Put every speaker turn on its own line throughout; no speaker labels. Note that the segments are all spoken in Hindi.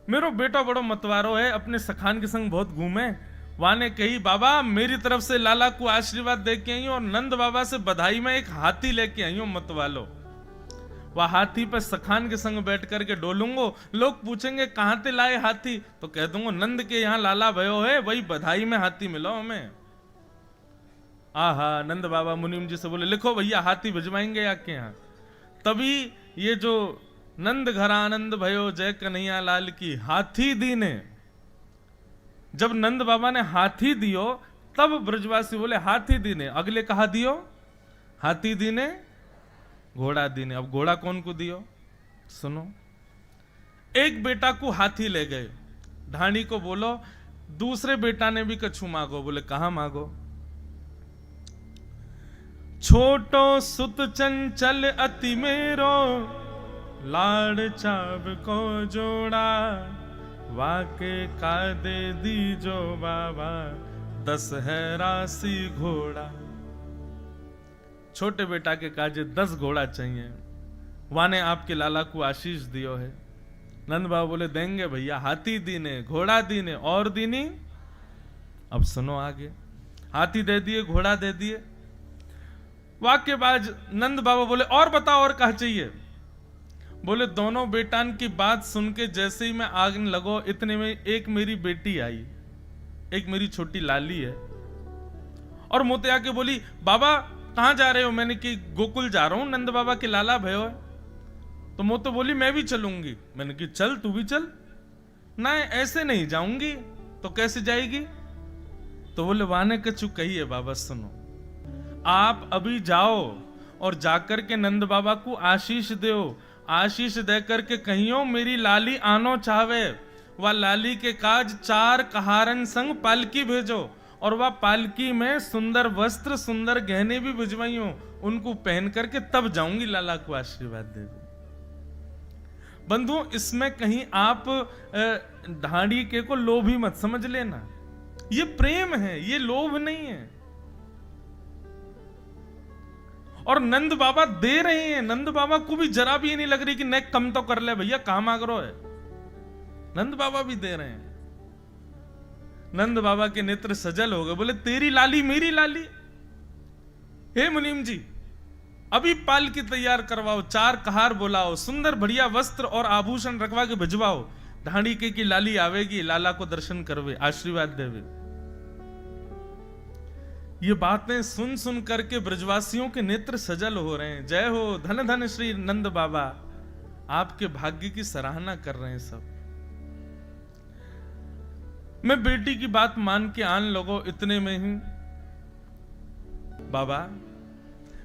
मेरो बेटा बड़ो मतवारो है, अपने सखान के संग बहुत घूमे। वहां ने कही बाबा मेरी तरफ से लाला को आशीर्वाद दे के आई हूं और नंद बाबा से बधाई में एक हाथी लेके आई हूं मतवालो। वह हाथी पर सखान के संग बैठ करके डोलूंगो। लोग पूछेंगे कहां ते लाए हाथी, तो कह दूंगा नंद के यहां लाला भयो है, वही बधाई में हाथी मिलो हमें। आहा, नंद बाबा मुनीम जी से बोले लिखो भैया हाथी भिजवाएंगे आपके यहां। तभी ये जो नंद घर आनंद भयो जय कन्हैया लाल की हाथी दीने, जब नंद बाबा ने हाथी दियो तब ब्रजवासी बोले हाथी दीने। अगले कहा दियो हाथी दीने घोड़ा दीने। अब घोड़ा कौन को दियो सुनो। एक बेटा को हाथी ले गए, ढाणी को बोलो दूसरे बेटा ने भी कछु मांगो। बोले कहां मांगो। छोटो सुत चंचल अति मेरो लाड़ चाव को जोड़ा वाके का दे दीजो बाबा 10 है राशि घोड़ा। छोटे बेटा के काजे 10 घोड़ा चाहिए। वाने आपके लाला को आशीष दियो है। नंद बाबा बोले देंगे भैया, हाथी दीने घोड़ा दीने और दीनी। अब सुनो आगे, हाथी दे दिए घोड़ा दे दिए। वाक्य बाद नंद बाबा बोले और बताओ और कहा चाहिए। बोले दोनों बेटान की बात सुन के जैसे ही मैं आगने लगो इतने में एक मेरी बेटी आई, एक मेरी छोटी लाली है, और मोते आके बोली बाबा कहां जा रहे हो। मैंने कि गोकुल जा रहा हूं, नंद बाबा के लाला भयो है। तो मोते बोली मैं भी चलूंगी। मैंने कि चल तू भी चल। ना ऐसे नहीं जाऊंगी। तो कैसे जाएगी। तो बोले वाने कछु कही है बाबा सुनो, आप अभी जाओ और जाकर के नंद बाबा को आशीष दो। आशीष देकर के कहियो मेरी लाली आनो चाहे, वह लाली के काज 4 कहारन संग पालकी भेजो, और वह पालकी में सुंदर वस्त्र सुंदर गहने भी भिजवाइयो, उनको पहन करके तब जाऊंगी लाला को आशीर्वाद देने। बंधुओं इसमें कहीं आप ढाड़ी के को लोभी मत समझ लेना। ये प्रेम है, ये लोभ नहीं है। और नंद बाबा दे रहे हैं। नंद बाबा को भी जरा भी ये नहीं लग रही कि नेक कम तो कर ले भैया, कहां मांग रहा है। नंद बाबा भी दे रहे हैं। नंद बाबा के नेत्र सजल हो गए। बोले तेरी लाली मेरी लाली। हे मुनीम जी अभी पालकी तैयार करवाओ, 4 कहार बुलाओ, सुंदर बढ़िया वस्त्र और आभूषण रखवा के भिजवाओ। ढाणी के की लाली आवेगी, लाला को दर्शन करवे, आशीर्वाद देवे। ये बातें सुन सुन करके ब्रजवासियों के नेत्र सजल हो रहे हैं। जय हो धन धन श्री नंद बाबा, आपके भाग्य की सराहना कर रहे हैं सब। मैं बेटी की बात मान के आन लगो इतने में ही बाबा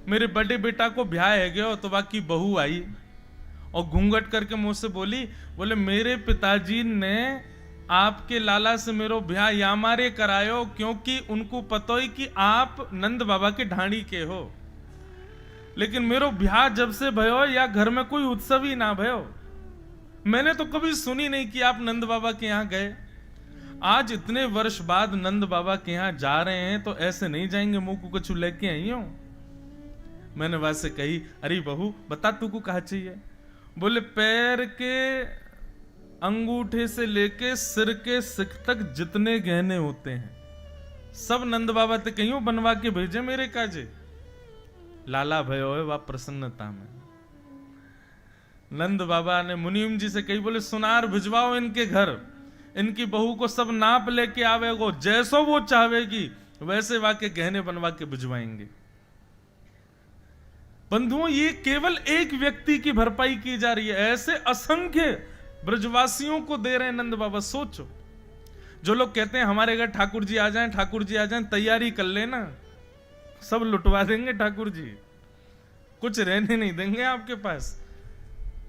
मेरे बड़े बेटा को ब्याह है गयो। तो बाकी बहू आई और घूंघट करके मुझसे बोली, बोले मेरे पिताजी ने आपके लाला से मेरो ब्याह या मारे करायो, क्योंकि उनको पता ही कि आप नंद बाबा के ढाणी के हो। लेकिन मेरो ब्याह जब से भयो या घर में कोई उत्सव ही ना भयो, मैंने तो कभी सुनी नहीं कि आप नंद बाबा के यहां गए। आज इतने वर्ष बाद नंद बाबा के यहां जा रहे हैं तो ऐसे नहीं जाएंगे मुंह को कुछ लेके आई हो। मैंने वैसे कही अरे बहू बता तू को कहा चाहिए। बोले पैर के अंगूठे से लेके सिर के सिक तक जितने गहने होते हैं सब नंद बाबा ते कहीं बनवा के भेजे मेरे काजे। लाला भयो है वह प्रसन्नता में। नंद बाबा ने मुनीम जी से कही, बोले सुनार भिजवाओ इनके घर, इनकी बहू को सब नाप लेके आवेगो, जैसो वो चाहेगी वैसे वाके गहने बनवा के भिजवाएंगे। बंधुओं ये केवल एक व्यक्ति की भरपाई की जा रही है, ऐसे असंख्य ब्रजवासियों को दे रहे हैं नंद बाबा। सोचो जो लोग कहते हैं हमारे घर ठाकुर जी आ जाएं, ठाकुर जी आ जाएं, तैयारी कर लेना, सब लुटवा देंगे ठाकुर जी, कुछ रहने नहीं देंगे आपके पास।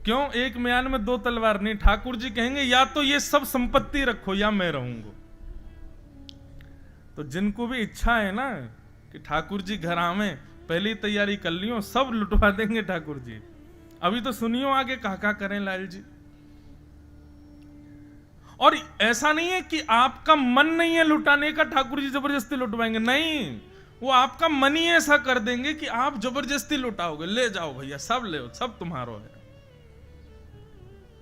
क्यों एक म्यान में 2 तलवार नहीं। ठाकुर जी कहेंगे या तो ये सब संपत्ति रखो या मैं रहूंगा। तो जिनको भी इच्छा है ना कि ठाकुर जी घर आवे, पहले ही तैयारी कर लियो, सब लुटवा देंगे ठाकुर जी। अभी तो सुनियो आगे कहा करें लाल जी। और ऐसा नहीं है कि आपका मन नहीं है लुटाने का, ठाकुर जी जबरदस्ती लुटवाएंगे, नहीं, वो आपका मन ही ऐसा कर देंगे कि आप जबरदस्ती लुटाओगे। ले जाओ भैया सब ले, सब तुम्हारो है।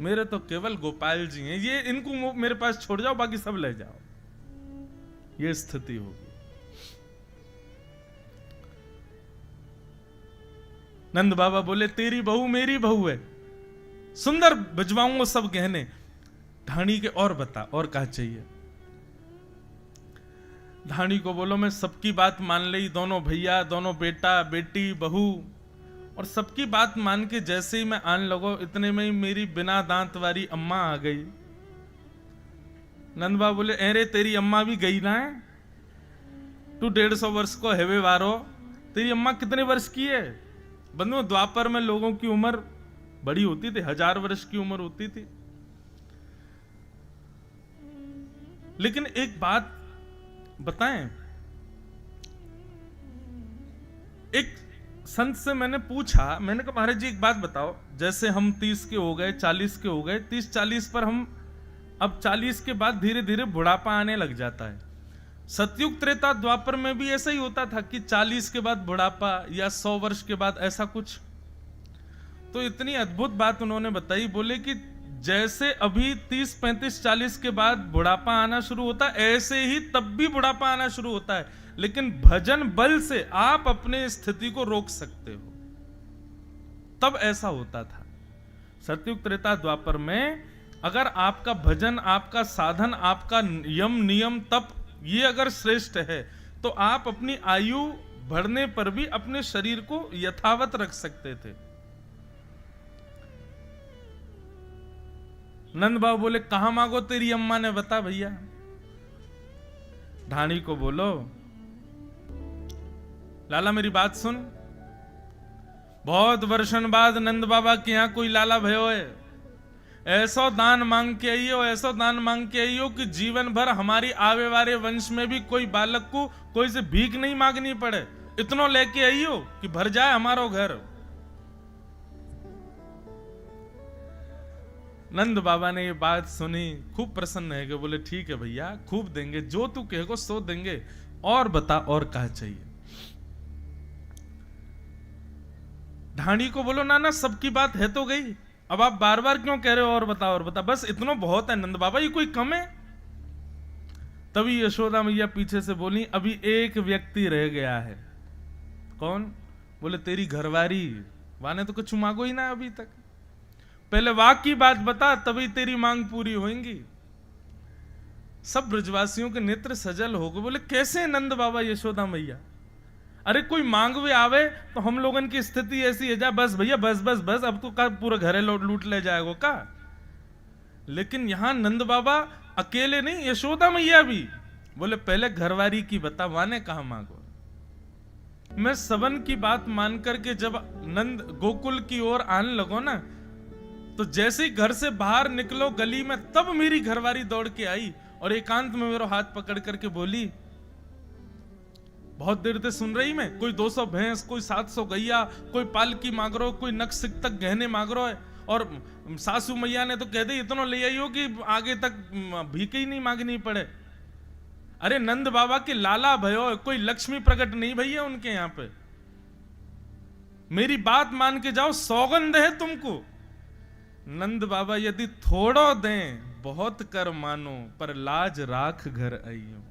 मेरे तो केवल गोपाल जी हैं, ये इनको मेरे पास छोड़ जाओ, बाकी सब ले जाओ। ये स्थिति होगी। नंद बाबा बोले तेरी बहू मेरी बहू है, सुंदर भिजवाऊंगा सब गहने। ढाणी के और बता और क्या चाहिए। ढाणी को बोलो मैं सबकी बात मान ली, दोनों भैया, दोनों बेटा बेटी बहू, और सबकी बात मान के जैसे ही मैं आने लगो इतने में ही मेरी बिना दांत वाली अम्मा आ गई। नंद बाबा बोले अरे तेरी अम्मा भी गई ना है, तू 150 वर्ष को हेवे वारो, तेरी अम्मा कितने वर्ष की है। बंधुओं द्वापर में लोगों की उम्र बड़ी होती थी, 1000 वर्ष की उम्र होती थी। लेकिन एक बात बताएं, एक संत से मैंने पूछा, मैंने कहा महाराज जी एक बात बताओ, जैसे हम 30 के हो गए, 40 के हो गए, 30-40 पर हम अब 40 के बाद धीरे धीरे बुढ़ापा आने लग जाता है। सतयुग त्रेता द्वापर में भी ऐसा ही होता था कि 40 के बाद बुढ़ापा या 100 वर्ष के बाद ऐसा कुछ। तो इतनी अद्भुत बात उन्होंने बताई, बोले कि जैसे अभी 30, 35, 40 के बाद बुढ़ापा आना शुरू होता है, ऐसे ही तब भी बुढ़ापा आना शुरू होता है, लेकिन भजन बल से आप अपने स्थिति को रोक सकते हो। तब ऐसा होता था सतयुग त्रेता द्वापर में। अगर आपका भजन, आपका साधन, आपका यम नियम तप ये अगर श्रेष्ठ है तो आप अपनी आयु बढ़ने पर भी अपने शरीर को यथावत रख सकते थे। नंद बाबू बोले कहां मांगो तेरी अम्मा ने बता भैया। ढाणी को बोलो लाला मेरी बात सुन, बहुत वर्षन बाद नंद बाबा के यहां कोई लाला भयो है, ऐसो दान मांग के आइयो, ऐसो दान मांग के आइयो कि जीवन भर हमारी आवे वाले वंश में भी कोई बालक को कोई से भीख नहीं मांगनी पड़े, इतनो लेके आइयो कि भर जाए हमारो घर। नंद बाबा ने ये बात सुनी, खूब प्रसन्न है कि बोले ठीक है भैया, खूब देंगे, जो तू कहेगो सो देंगे, और बता और क्या चाहिए। ढाणी को बोलो ना ना सबकी बात है तो गई, अब आप बार बार क्यों कह रहे हो और बता और बता, बस इतना बहुत है नंद बाबा, ये कोई कम है। तभी यशोदा मैया पीछे से बोली अभी एक व्यक्ति रह गया है। कौन? बोले तेरी घरवारी, वाने तो कुछ मांगो ही ना अभी तक, पहले वाह की बात बता तभी तेरी मांग पूरी होगी। सब ब्रजवासियों के नेत्र सजल हो गए, बोले कैसे नंद बाबा यशोदा मैया, अरे कोई मांगवे आवे तो हम लोगन की स्थिति ऐसी है जा बस भैया बस बस बस, अब तो का पूरा घरे लूट ले जाएगो का। लेकिन यहां नंद बाबा अकेले नहीं, यशोदा मैया भी बोले पहले घरवारी की बता, वाने कहा मांगो। मैं सबन की बात मान करके जब नंद गोकुल की ओर आने लगो ना, तो जैसे ही घर से बाहर निकलो गली में, तब मेरी घरवारी दौड़ के आई और एकांत में मेरा हाथ पकड़ करके बोली, बहुत देर से सुन रही मैं, कोई 200 भैंस, कोई 700 गैया, कोई पालकी मांग रहा हो, कोई नक्सिक तक गहने मांग रहा है, और सासू मैया ने तो कह दे इतना ले आई हो कि आगे तक भीख ही नहीं मांगनी पड़े। अरे नंद बाबा के लाला भयो, कोई लक्ष्मी प्रकट नहीं भैया उनके यहां पे, मेरी बात मान के जाओ, सौगंध है तुमको। नंद बाबा यदि थोड़ो दें बहुत कर मानो, पर लाज राख घर आइयो।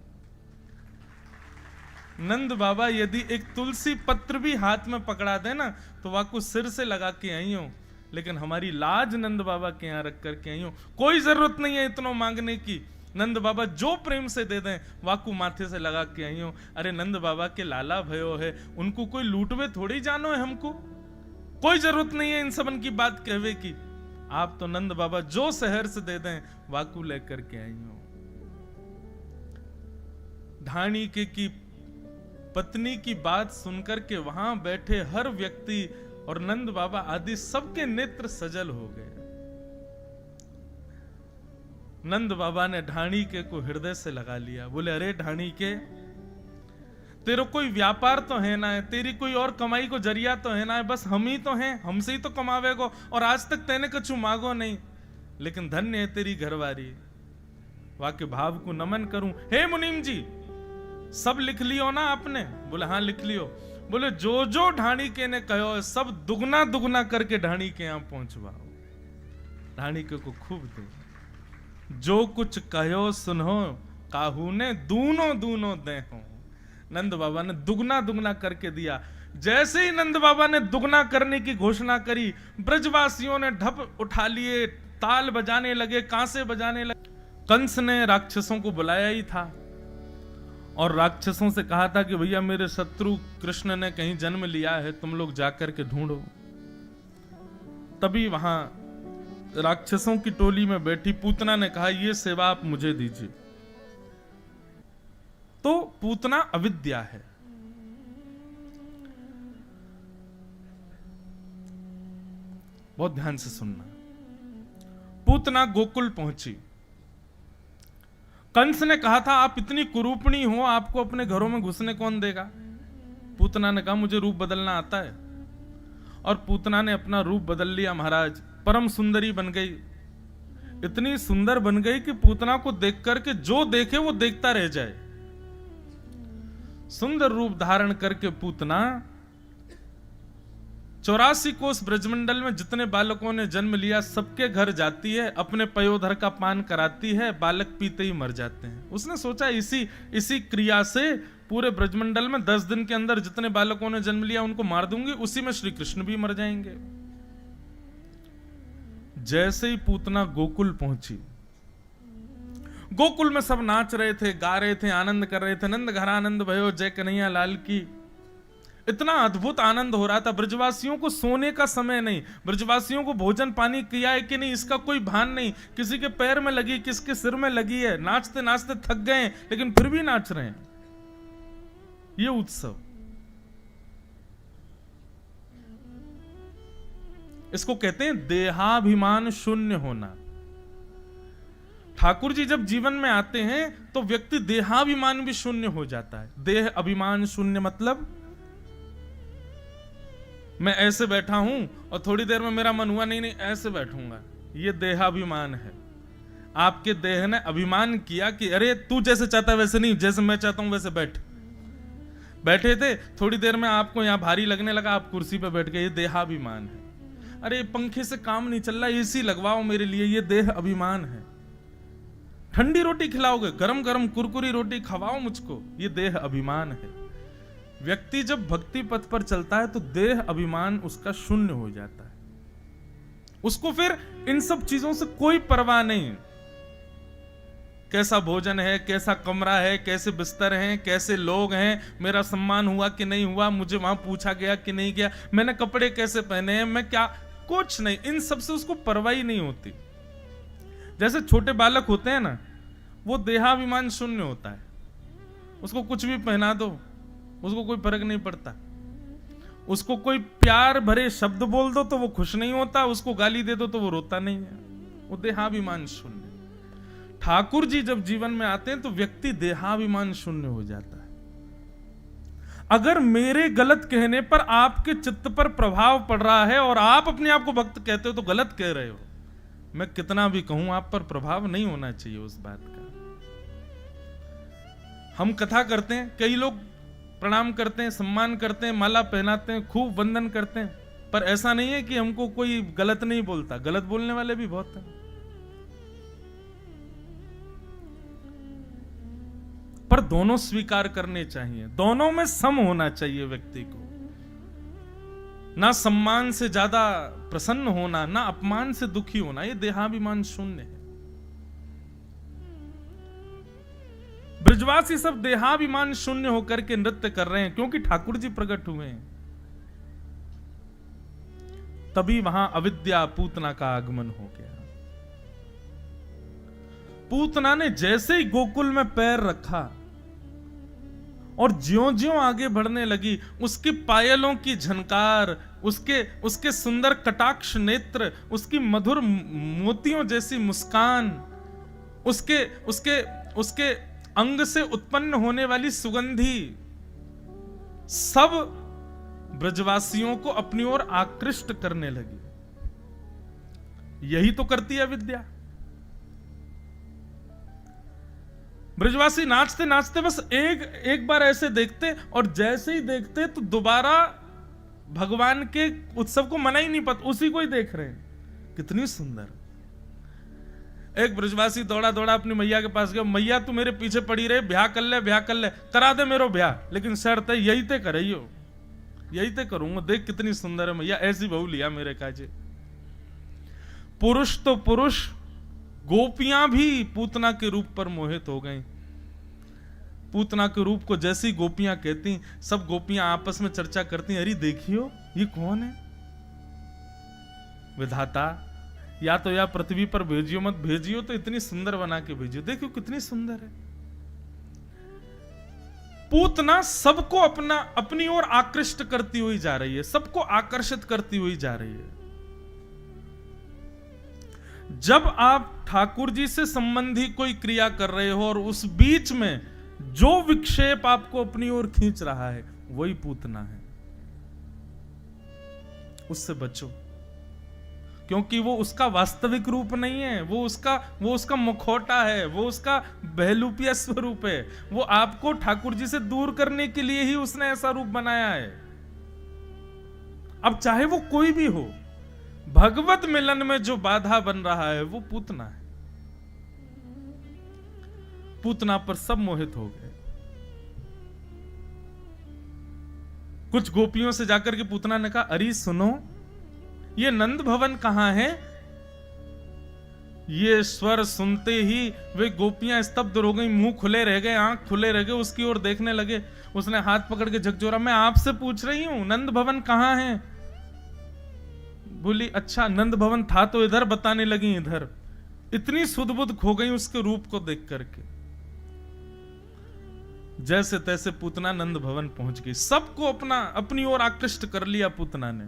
नंद बाबा यदि एक तुलसी पत्र भी हाथ में पकड़ा दे ना तो वाकू सिर से लगा के आई हूं, लेकिन हमारी लाज नंद बाबा के यहां रख करके आई हूं, कोई जरूरत नहीं है इतना मांगने की। नंद बाबा जो प्रेम से दे दें वाकू माथे से लगा के आई हूं। अरे नंद बाबा के लाला भयो है, उनको कोई लूटवे थोड़ी जानो है, हमको कोई जरूरत नहीं है इन सबन की बात कहवे की। आप तो नंद बाबा जो शहर से दे दें वाकू लेकर के आई हूं। ढाणी के की पत्नी की बात सुनकर के वहां बैठे हर व्यक्ति और नंद बाबा आदि सबके नेत्र सजल हो गए। नंद बाबा ने ढाणी के को हृदय से लगा लिया, बोले अरे ढाणी के, तेरा कोई व्यापार तो है ना है, तेरी कोई और कमाई को जरिया तो है ना है, बस हम ही तो हैं, हमसे ही तो कमावेगो, और आज तक तेने कछु मांगो नहीं, लेकिन धन्य है तेरी घरवारी। वाक्य भाव को नमन करूं। हे मुनीम जी सब लिख लियो ना आपने? बोले हाँ लिख लियो। बोले जो जो ढाणी के ने कहो सब दुगना दुगना करके ढाणी के यहां पहुंचवाओ। रानी को खूब दे। जो कुछ कहो सुनो, काहू ने दूनो दूनो दे हो। नंद बाबा ने दुगना दुगना करके दिया। जैसे ही नंद बाबा ने दुगना करने की घोषणा करी, ब्रजवासियों ने ढप उठा लिए, ताल बजाने लगे, कांसे बजाने लगे। कंस ने राक्षसों को बुलाया ही था और राक्षसों से कहा था कि भैया मेरे शत्रु कृष्ण ने कहीं जन्म लिया है, तुम लोग जाकर के ढूंढो। तभी वहां राक्षसों की टोली में बैठी पूतना ने कहा, यह सेवा आप मुझे दीजिए। तो पूतना अविद्या है। बहुत ध्यान से सुनना। पूतना गोकुल पहुंची। कंस ने कहा था आप इतनी कुरूपणी हो, आपको अपने घरों में घुसने कौन देगा। पूतना ने कहा मुझे रूप बदलना आता है, और पूतना ने अपना रूप बदल लिया महाराज। परम सुंदरी बन गई, इतनी सुंदर बन गई कि पूतना को देख करके जो देखे वो देखता रह जाए। सुंदर रूप धारण करके पूतना 84 कोस ब्रजमंडल में जितने बालकों ने जन्म लिया सबके घर जाती है, अपने पयोधर का पान कराती है, बालक पीते ही मर जाते हैं। उसने सोचा इसी क्रिया से पूरे ब्रजमंडल में 10 दिन के अंदर जितने बालकों ने जन्म लिया उनको मार दूंगी, उसी में श्री कृष्ण भी मर जाएंगे। जैसे ही पूतना गोकुल पहुंची, गोकुल में सब नाच रहे थे, गा रहे थे, आनंद कर रहे थे। नंद घर आनंद भयो, जय कन्हैया लाल की। इतना अद्भुत आनंद हो रहा था। ब्रजवासियों को सोने का समय नहीं, ब्रजवासियों को भोजन पानी किया है कि नहीं इसका कोई भान नहीं। किसी के पैर में लगी, किसके सिर में लगी है, नाचते नाचते थक गए लेकिन फिर भी नाच रहे हैं। ये उत्सव, इसको कहते हैं देहाभिमान शून्य होना। ठाकुर जी जब जीवन में आते हैं तो व्यक्ति देहाभिमान भी शून्य हो जाता है। देह अभिमान शून्य मतलब मैं ऐसे बैठा हूं और थोड़ी देर में मेरा मन हुआ नहीं ऐसे बैठूंगा, ये देहाभिमान है। आपके देह ने अभिमान किया कि अरे तू जैसे चाहता है वैसे नहीं, जैसे मैं चाहता हूं वैसे बैठे थे, थोड़ी देर में आपको यहां भारी लगने लगा, आप कुर्सी पे बैठ गए, ये देहाभिमान है। अरे पंखे से काम नहीं चल रहा, एसी लगवाओ मेरे लिए, ये देह अभिमान है। ठंडी रोटी खिलाओगे, गरम गरम कुरकुरी रोटी खवाओ मुझको, ये देह अभिमान है। व्यक्ति जब भक्ति पथ पर चलता है तो देह अभिमान उसका शून्य हो जाता है। उसको फिर इन सब चीजों से कोई परवाह नहीं। कैसा भोजन है, कैसा कमरा है, कैसे बिस्तर हैं, कैसे लोग हैं, मेरा सम्मान हुआ कि नहीं हुआ, मुझे वहां पूछा गया कि नहीं गया, मैंने कपड़े कैसे पहने हैं, मैं क्या, कुछ नहीं। इन सब से उसको परवाह ही नहीं होती। जैसे छोटे बालक होते हैं ना, वो देहाभिमान शून्य होता है। उसको कुछ भी पहना दो, उसको कोई फर्क नहीं पड़ता। उसको कोई प्यार भरे शब्द बोल दो तो वो खुश नहीं होता, उसको गाली दे दो तो वो रोता नहीं है। वो देहाभिमान शून्य। ठाकुर जी जब जीवन में आते हैं तो व्यक्ति देहाभिमान शून्य हो जाता है। अगर मेरे गलत कहने पर आपके चित्त पर प्रभाव पड़ रहा है और आप अपने आप को भक्त कहते हो तो गलत कह रहे हो। मैं कितना भी कहूं आप पर प्रभाव नहीं होना चाहिए उस बात का। हम कथा करते हैं, कई लोग प्रणाम करते हैं, सम्मान करते हैं, माला पहनाते हैं, खूब वंदन करते हैं, पर ऐसा नहीं है कि हमको कोई गलत नहीं बोलता। गलत बोलने वाले भी बहुत हैं। पर दोनों स्वीकार करने चाहिए, दोनों में सम होना चाहिए व्यक्ति को। ना सम्मान से ज्यादा प्रसन्न होना, ना अपमान से दुखी होना, ये देहाभिमान शून्य है। ब्रजवासी सब देहाभिमान शून्य होकर के नृत्य कर रहे हैं क्योंकि ठाकुर जी प्रकट हुए हैं। तभी वहां अविद्या पूतना का आगमन हो गया। पूतना ने जैसे ही गोकुल में पैर रखा और ज्यों-ज्यों आगे बढ़ने लगी, उसकी पायलों की झनकार, उसके सुंदर कटाक्ष नेत्र, उसकी मधुर मोतियों जैसी मुस्कान, उसके अंग से उत्पन्न होने वाली सुगंधी, सब ब्रजवासियों को अपनी ओर आकृष्ट करने लगी। यही तो करती है विद्या। ब्रजवासी नाचते नाचते बस एक बार ऐसे देखते और जैसे ही देखते तो दोबारा भगवान के उत्सव को मना ही नहीं पाते, उसी को ही देख रहे हैं। कितनी सुंदर। एक ब्रजवासी दौड़ा दौड़ा अपनी मैया के पास गया, मैया तू मेरे पीछे पड़ी रहे, ब्याह कर ले, ब्याह कर ले, करा दे मेरो ब्याह, लेकिन शर्त है यही ते करियो, यही ते करूंगा, देख कितनी सुंदर है मैया, ऐसी बहू लिया मेरे काजे। पुरुष तो पुरुष, गोपियां भी पूतना के रूप पर मोहित हो गईं। पूतना के रूप को जैसी गोपियां कहती, सब गोपियां आपस में चर्चा करती, अरे देखियो ये कौन है? विधाता या तो या पृथ्वी पर भेजियो, मत भेजियो तो इतनी सुंदर बना के भेजियो, देखियो कितनी सुंदर है। पूतना सबको अपनी ओर आकृष्ट करती हुई जा रही है, सबको आकर्षित करती हुई जा रही है। जब आप ठाकुर जी से संबंधी कोई क्रिया कर रहे हो और उस बीच में जो विक्षेप आपको अपनी ओर खींच रहा है वही पूतना है, उससे बचो, क्योंकि वो उसका वास्तविक रूप नहीं है, वो उसका मुखौटा है, वो उसका बहलूपिया स्वरूप है। वो आपको ठाकुर जी से दूर करने के लिए ही उसने ऐसा रूप बनाया है। अब चाहे वो कोई भी हो, भगवत मिलन में जो बाधा बन रहा है वो पूतना है। पूतना पर सब मोहित हो गए। कुछ गोपियों से जाकर के पूतना ने कहा, अरे सुनो, ये नंद भवन कहां है? ये स्वर सुनते ही वे गोपियां स्तब्ध हो गई, मुंह खुले रह गए, आंख खुले रह गए, उसकी ओर देखने लगे। उसने हाथ पकड़ के झकझोरा, मैं आपसे पूछ रही हूं नंद भवन कहां है? बोली अच्छा नंद भवन था तो इधर, बताने लगी इधर। इतनी सुध-बुध खो गई उसके रूप को देख करके। जैसे तैसे पूतना नंद भवन पहुंच गई, सबको अपनी ओर आकृष्ट कर लिया पूतना ने।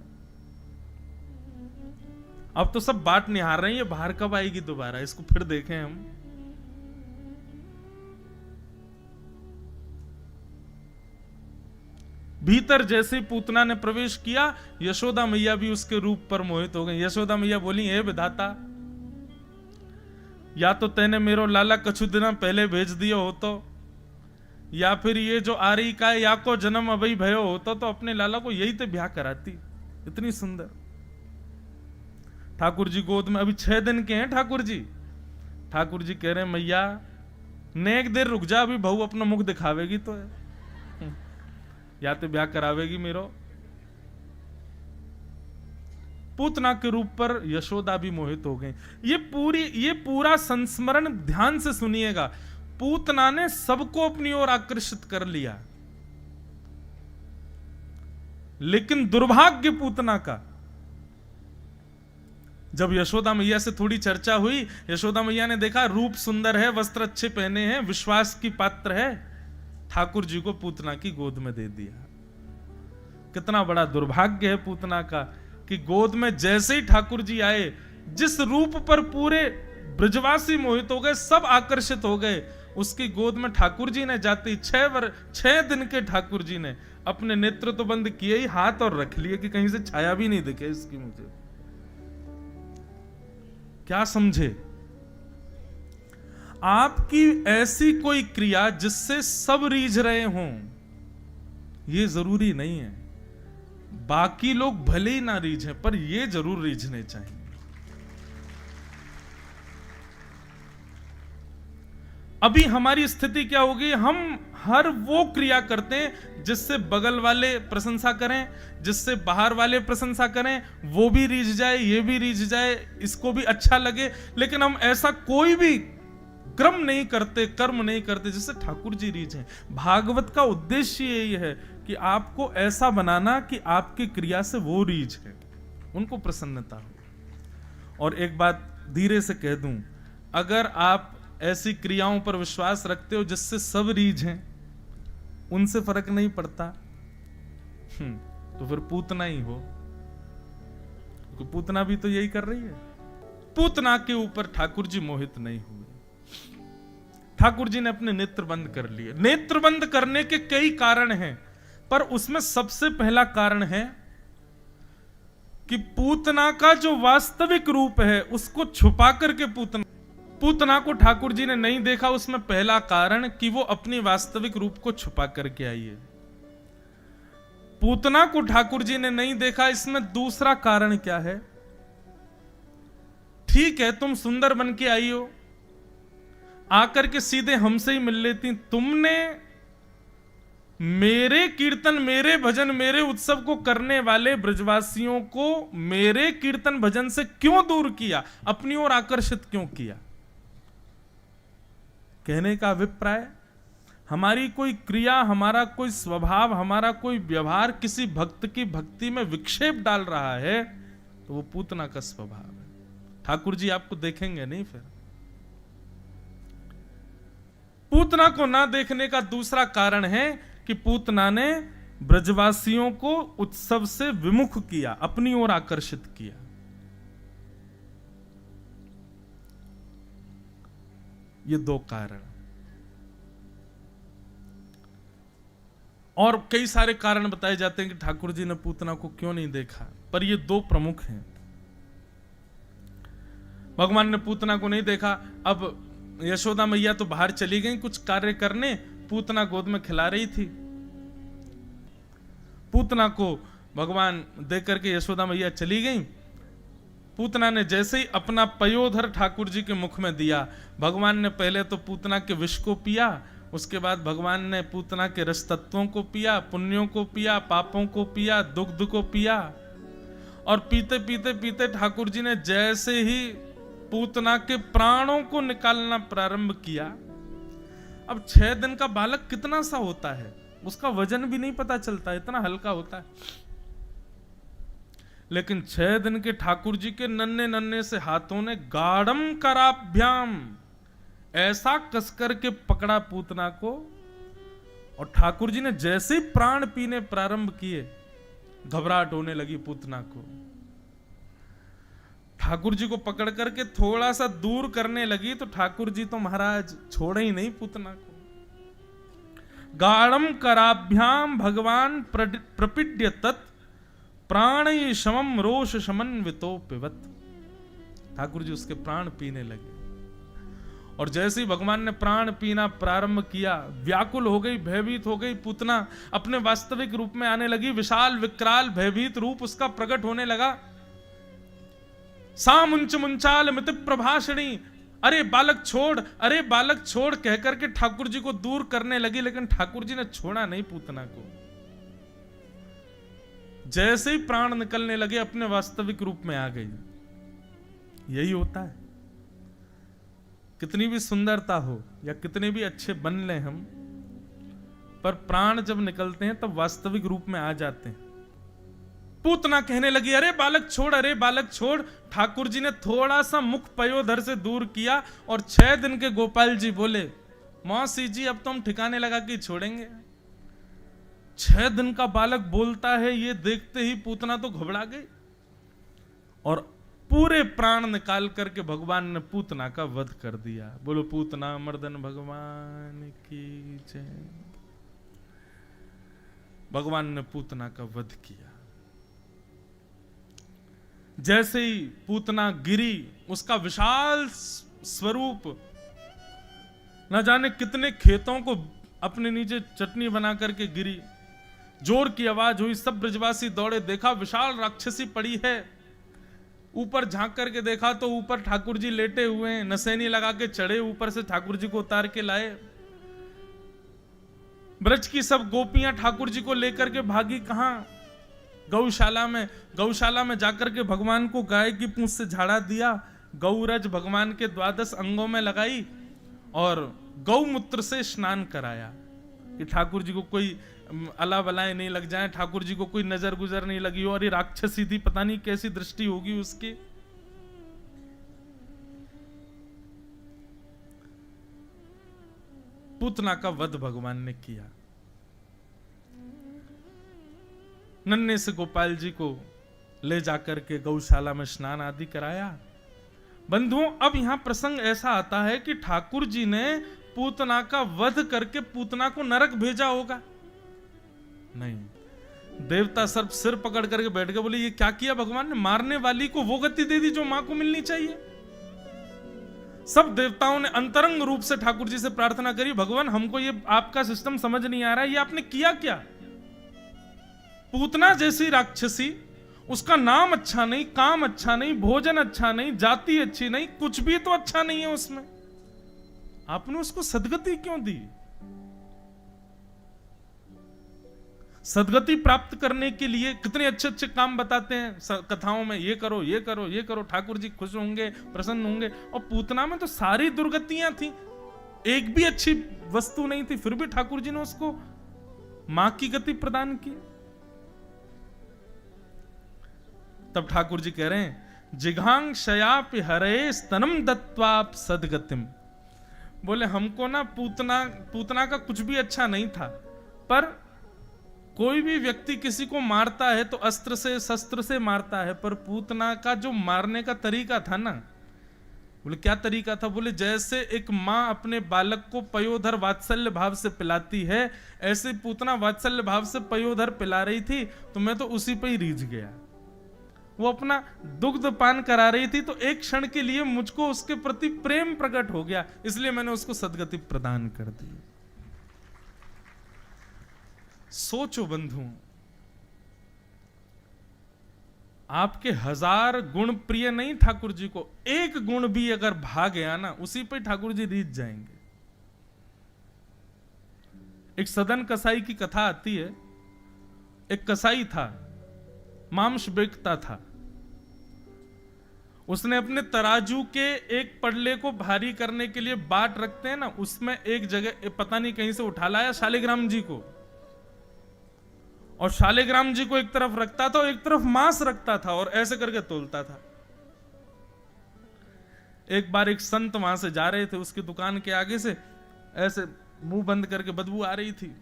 अब तो सब बाट निहार रहे हैं, ये बाहर कब आएगी दोबारा, इसको फिर देखें हम। भीतर जैसे ही पूतना ने प्रवेश किया, यशोदा मैया भी उसके रूप पर मोहित हो गई। यशोदा मैया बोली, हे विधाता, या तो तेने मेरो लाला कछु दिन पहले भेज दियो होतो, या फिर ये जो आ रही का या को जन्म अभी भयो होता तो अपने लाला को यही तो ब्याह कराती। इतनी सुंदर। ठाकुर जी गोद में अभी 6 दिन के हैं ठाकुर जी। ठाकुर जी कह रहे हैं मैया नेक देर रुक जा, अभी बहू अपना मुख दिखावेगी तो है, या तो ब्याह करावेगी मेरो। पूतना के रूप पर यशोदा भी मोहित हो गई। ये पूरा संस्मरण ध्यान से सुनिएगा। पूतना ने सबको अपनी ओर आकर्षित कर लिया, लेकिन दुर्भाग्य पूतना का, जब यशोदा मैया से थोड़ी चर्चा हुई, यशोदा मैया ने देखा रूप सुंदर है, वस्त्र अच्छे पहने हैं, विश्वास की पात्र है, ठाकुर जी को पूतना की गोद में दे दिया। कितना बड़ा दुर्भाग्य है पूतना का कि गोद में जैसे ही ठाकुर जी आए, जिस रूप पर पूरे ब्रजवासी मोहित हो गए, सब आकर्षित हो गए, उसकी गोद में ठाकुर जी ने जाते 6 दिन के ठाकुर जी ने अपने नेत्र तो बंद किए ही, हाथ और रख लिए कि कहीं से छाया भी नहीं दिखे इसकी। मुझे क्या समझे? आपकी ऐसी कोई क्रिया जिससे सब रीझ रहे हों, यह जरूरी नहीं है। बाकी लोग भले ही ना रीझें, पर ये जरूर रीझने चाहिए। अभी हमारी स्थिति क्या होगी? हम हर वो क्रिया करते हैं जिससे बगल वाले प्रशंसा करें, जिससे बाहर वाले प्रशंसा करें, वो भी रीझ जाए, ये भी रीझ जाए, इसको भी अच्छा लगे, लेकिन हम ऐसा कोई भी क्रम नहीं करते, कर्म नहीं करते जिससे ठाकुर जी रीझें। भागवत का उद्देश्य यही है कि आपको ऐसा बनाना कि आपकी क्रिया से वो रीझ है, उनको प्रसन्नता हो। और एक बात धीरे से कह दूं, अगर आप ऐसी क्रियाओं पर विश्वास रखते हो जिससे सब रीझ हैं, उनसे फर्क नहीं पड़ता, तो फिर पूतना ही हो। तो पूतना भी तो यही कर रही है। पूतना के ऊपर ठाकुर जी मोहित नहीं हुए। ठाकुर जी ने अपने नेत्र बंद कर लिए। नेत्र बंद करने के कई कारण हैं, पर उसमें सबसे पहला कारण है कि पूतना का जो वास्तविक रूप है उसको छुपा करके पूतना को ठाकुर जी ने नहीं देखा। उसमें पहला कारण कि वो अपनी वास्तविक रूप को छुपा करके आई है। पूतना को ठाकुर जी ने नहीं देखा, इसमें दूसरा कारण क्या है? ठीक है, तुम सुंदर बन के आई हो, आकर के सीधे हमसे ही मिल लेती। तुमने मेरे कीर्तन, मेरे भजन, मेरे उत्सव को करने वाले ब्रजवासियों को मेरे कीर्तन भजन से क्यों दूर किया, अपनी ओर आकर्षित क्यों किया? कहने का अभिप्राय, हमारी कोई क्रिया, हमारा कोई स्वभाव, हमारा कोई व्यवहार किसी भक्त की भक्ति में विक्षेप डाल रहा है तो वो पूतना का स्वभाव है। ठाकुर जी आपको देखेंगे नहीं। फिर पूतना को ना देखने का दूसरा कारण है कि पूतना ने ब्रजवासियों को उत्सव से विमुख किया, अपनी ओर आकर्षित किया। ये दो कारण, और कई सारे कारण बताए जाते हैं कि ठाकुर जी ने पूतना को क्यों नहीं देखा, पर ये दो प्रमुख हैं। भगवान ने पूतना को नहीं देखा। अब यशोदा मैया तो बाहर चली गई कुछ कार्य करने, पूतना गोद में खिला रही थी। पूतना को भगवान देख करके यशोदा मैया चली गई। पूतना ने जैसे ही अपना पयोधर ठाकुर जी के मुख में दिया, भगवान ने पहले तो पूतना के विष को पिया, उसके बाद भगवान ने पूतना के रस तत्वों को पिया, पुण्यों को पिया, पापों को पिया, दुग्ध को पिया। और पीते पीते पीते ठाकुर जी ने जैसे ही पूतना के प्राणों को निकालना प्रारंभ किया, अब 6 दिन का बालक कितना सा होता है, उसका वजन भी नहीं पता चलता, इतना हल्का होता है। लेकिन 6 दिन के ठाकुर जी के नन्हे नन्हे से हाथों ने गाढ़म कराभ्याम ऐसा कसकर के पकड़ा पूतना को, और ठाकुर जी ने जैसे ही प्राण पीने प्रारंभ किए, घबराहट होने लगी पूतना को। ठाकुर जी को पकड़ करके थोड़ा सा दूर करने लगी तो ठाकुर जी तो महाराज छोड़े ही नहीं पूतना को। गाढ़म कराभ्याम भगवान प्रपीड्य तत् प्राणै शमम रोष समन्वितो पिबत। ठाकुर जी उसके प्राण पीने लगे, और जैसे ही भगवान ने प्राण पीना प्रारंभ किया, व्याकुल हो गई, भयभीत हो गई पूतना, अपने वास्तविक रूप में आने लगी। विशाल विकराल भयभीत रूप उसका प्रकट होने लगा। सा मुंच मुंचाल मित प्रभाषणी, अरे बालक छोड़, अरे बालक छोड़ कह करके ठाकुर जी को दूर करने लगी, लेकिन ठाकुर जी ने छोड़ा नहीं पूतना को। जैसे ही प्राण निकलने लगे अपने वास्तविक रूप में आ गई। यही होता है, कितनी भी सुंदरता हो या कितने भी अच्छे बन ले हम, पर प्राण जब निकलते हैं तब वास्तविक रूप में आ जाते हैं। पूतना कहने लगी अरे बालक छोड़, अरे बालक छोड़। ठाकुर जी ने थोड़ा सा मुख पयोधर से दूर किया, और 6 दिन के गोपाल जी बोले मौसी जी अब तो हम ठिकाने लगा के छोड़ेंगे। 6 दिन का बालक बोलता है, ये देखते ही पूतना तो घबरा गई, और पूरे प्राण निकाल करके भगवान ने पूतना का वध कर दिया। बोलो पूतना मर्दन भगवान की जय। भगवान ने पूतना का वध किया। जैसे ही पूतना गिरी, उसका विशाल स्वरूप न जाने कितने खेतों को अपने नीचे चटनी बना करके गिरी। जोर की आवाज हुई, सब ब्रजवासी दौड़े, देखा विशाल राक्षसी पड़ी है। ऊपर झांक करके देखा तो ऊपर ठाकुर जी लेटे हुए हैं, नसैनी लगा के चढ़े, ऊपर से ठाकुर जी को उतार के लाए। ब्रज की सब गोपियां ठाकुर जी को लेकर के भागी कहां? गौशाला में। गौशाला में जाकर के भगवान को गाय की पूंछ से झाड़ा दिया, गौरज भगवान के 12 अंगों में लगाई, और गौमूत्र से स्नान कराया कि ठाकुर जी को कोई अला बलाएं नहीं लग जाए, ठाकुर जी को कोई नजर गुजर नहीं लगी हो। और ये राक्षसी थी, पता नहीं कैसी दृष्टि होगी उसकी। पूतना का वध भगवान ने किया। नन्हे से गोपाल जी को ले जाकर के गौशाला में स्नान आदि कराया। बंधुओं, अब यहां प्रसंग ऐसा आता है कि ठाकुर जी ने पूतना का वध करके पूतना को नरक भेजा होगा? नहीं, देवता सर्प सिर पकड़ करके बैठ गए, बोले ये क्या किया भगवान ने? मारने वाली को वो गति दे दी जो मां को मिलनी चाहिए। सब देवताओं ने अंतरंग रूप से ठाकुर जी से प्रार्थना करी, भगवान हमको ये आपका सिस्टम समझ नहीं आ रहा है, ये आपने किया क्या? पूतना जैसी राक्षसी, उसका नाम अच्छा नहीं, काम अच्छा नहीं, भोजन अच्छा नहीं, जाति अच्छी नहीं, कुछ भी तो अच्छा नहीं है उसमें। आपने उसको सदगति क्यों दी? सदगति प्राप्त करने के लिए कितने अच्छे अच्छे काम बताते हैं कथाओं में, ये करो ये करो ये करो, ठाकुर जी खुश होंगे, प्रसन्न होंगे। और पूतना में तो सारी दुर्गतियां थी, एक भी अच्छी वस्तु नहीं थी, फिर भी ठाकुर जी ने उसको मां की गति प्रदान की। तब ठाकुर जी कह रहे हैं, जिघांग शयाप हरे स्तनम दत्वाप सदगतिम। बोले हमको ना पूतना का कुछ भी अच्छा नहीं था, पर कोई भी व्यक्ति किसी को मारता है तो अस्त्र से शस्त्र से मारता है, पर पूतना का जो मारने का तरीका था ना, बोले क्या तरीका था? बोले जैसे एक माँ अपने बालक को पयोधर वात्सल्य भाव से पिलाती है, ऐसे पूतना वात्सल्य भाव से पयोधर पिला रही थी, तो मैं तो उसी पे ही रीझ गया। वो अपना दुग्ध पान करा रही थी, तो एक क्षण के लिए मुझको उसके प्रति प्रेम प्रकट हो गया, इसलिए मैंने उसको सदगति प्रदान कर दी। सोचो बंधु, आपके 1000 गुण प्रिय नहीं ठाकुर जी को, एक गुण भी अगर भाग गया ना, उसी पे ठाकुर जी रीझ जाएंगे। एक सदन कसाई की कथा आती है। एक कसाई था, मांस बेचता था। उसने अपने तराजू के एक पड़ले को भारी करने के लिए बाट रखते हैं ना, उसमें एक जगह पता नहीं कहीं से उठा लाया शालिग्राम जी को, और शालिग्राम जी को एक तरफ रखता था और एक तरफ मांस रखता था, और ऐसे करके तोलता था। एक बार एक संत वहां से जा रहे थे, उसकी दुकान के आगे से ऐसे मुंह बंद करके बदबू आ रही थी।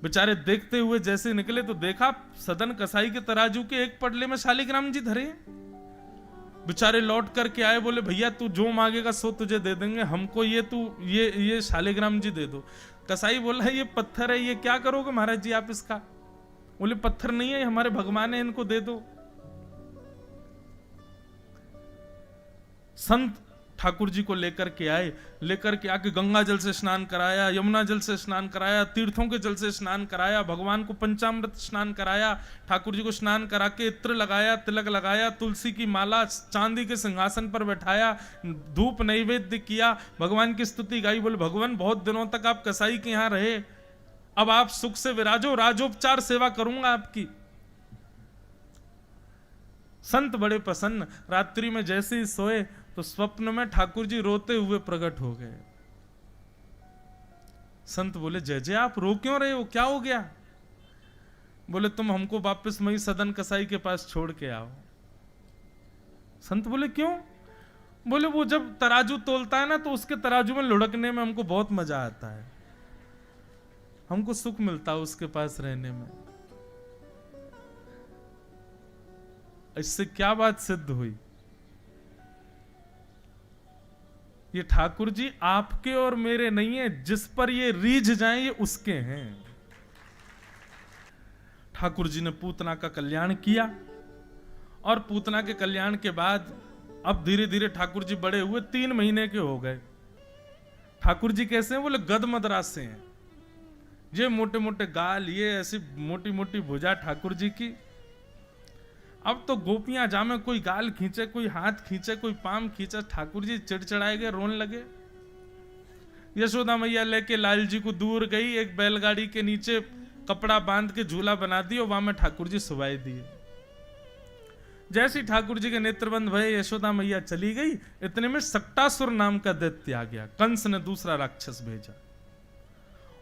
बेचारे देखते हुए जैसे निकले तो देखा सदन कसाई के तराजू के एक पड़ले में शालिग्राम जी धरे। बेचारे लौट करके आए, बोले भैया तू जो मांगेगा सो तुझे दे देंगे, हमको ये शालिग्राम जी दे दो। कसाई बोला ये पत्थर है, ये क्या करोगे महाराज जी आप इसका? बोले पत्थर नहीं है, हमारे भगवान है, इनको दे दो। संत ठाकुर जी को लेकर के आए, लेकर के आके गंगा जल से स्नान कराया, यमुना जल से स्नान कराया, तीर्थों के जल से स्नान कराया, भगवान को पंचामृत स्नान कराया, ठाकुर जी को स्नान करा के इत्र लगाया, तिलक लगाया, तुलसी की माला, चांदी के सिंहासन पर बैठाया, धूप नैवेद्य किया, भगवान की स्तुति गाई। बोले भगवान बहुत दिनों तक आप कसाई के यहाँ रहे, अब आप सुख से विराजो, राजोपचार सेवा करूंगा आपकी। संत बड़े प्रसन्न। रात्रि में जैसे ही सोए तो स्वप्न में ठाकुर जी रोते हुए प्रकट हो गए। संत बोले जय जय आप रो क्यों रहे हो, क्या हो गया? बोले तुम हमको वापस मई सदन कसाई के पास छोड़ के आओ। संत बोले क्यों? बोले वो जब तराजू तोलता है ना, तो उसके तराजू में लुढ़कने में हमको बहुत मजा आता है, हमको सुख मिलता है उसके पास रहने में। इससे क्या बात सिद्ध हुई? ये ठाकुर जी आपके और मेरे नहीं है, जिस पर ये रीझ जाएं ये उसके हैं। ठाकुर जी ने पूतना का कल्याण किया, और पूतना के कल्याण के बाद अब धीरे धीरे ठाकुर जी बड़े हुए, 3 महीने के हो गए। ठाकुर जी कैसे हैं? बोले गद मद्रास से हैं। ये मोटे मोटे गाल, ये ऐसी मोटी मोटी भुजा ठाकुर जी की। अब तो गोपियां जामे, कोई गाल खींचे, कोई हाथ खींचे, कोई पाम खींचे, ठाकुर जी चिड़चिड़ाए गए, रोने लगे। यशोदा मैया लेके लाल जी को दूर गई, एक बैलगाड़ी के नीचे कपड़ा बांध के झूला बना दिया, वहां में ठाकुर जी सुवाई दिए। जैसे ठाकुर जी के नेत्रबंद भये, यशोदा मैया चली गई, इतने में सक्टासुर नाम का दैत्य आ गया। कंस ने दूसरा राक्षस भेजा,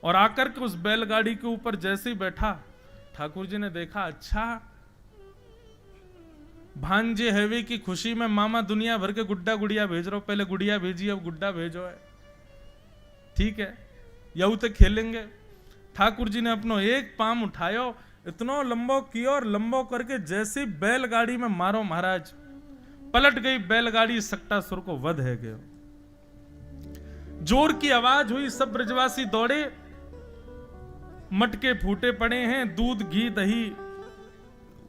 और आकर के उस बैलगाड़ी के ऊपर जैसे ही बैठा, ठाकुर जी ने देखा अच्छा भांजे हैवे की खुशी में मामा दुनिया भर के गुड्डा गुड़िया भेज रहा हो, पहले गुड़िया भेजी अब गुड्डा भेजो है, ठीक है यू तो खेलेंगे। ठाकुर जी ने अपनो एक पाम उठायो, इतना लंबो किया, और लंबो करके जैसे बैलगाड़ी में मारो महाराज, पलट गई बैलगाड़ी, सक्टासुर को वध है गयो। जोर की आवाज हुई, सब ब्रजवासी दौड़े, मटके फूटे पड़े हैं, दूध घी दही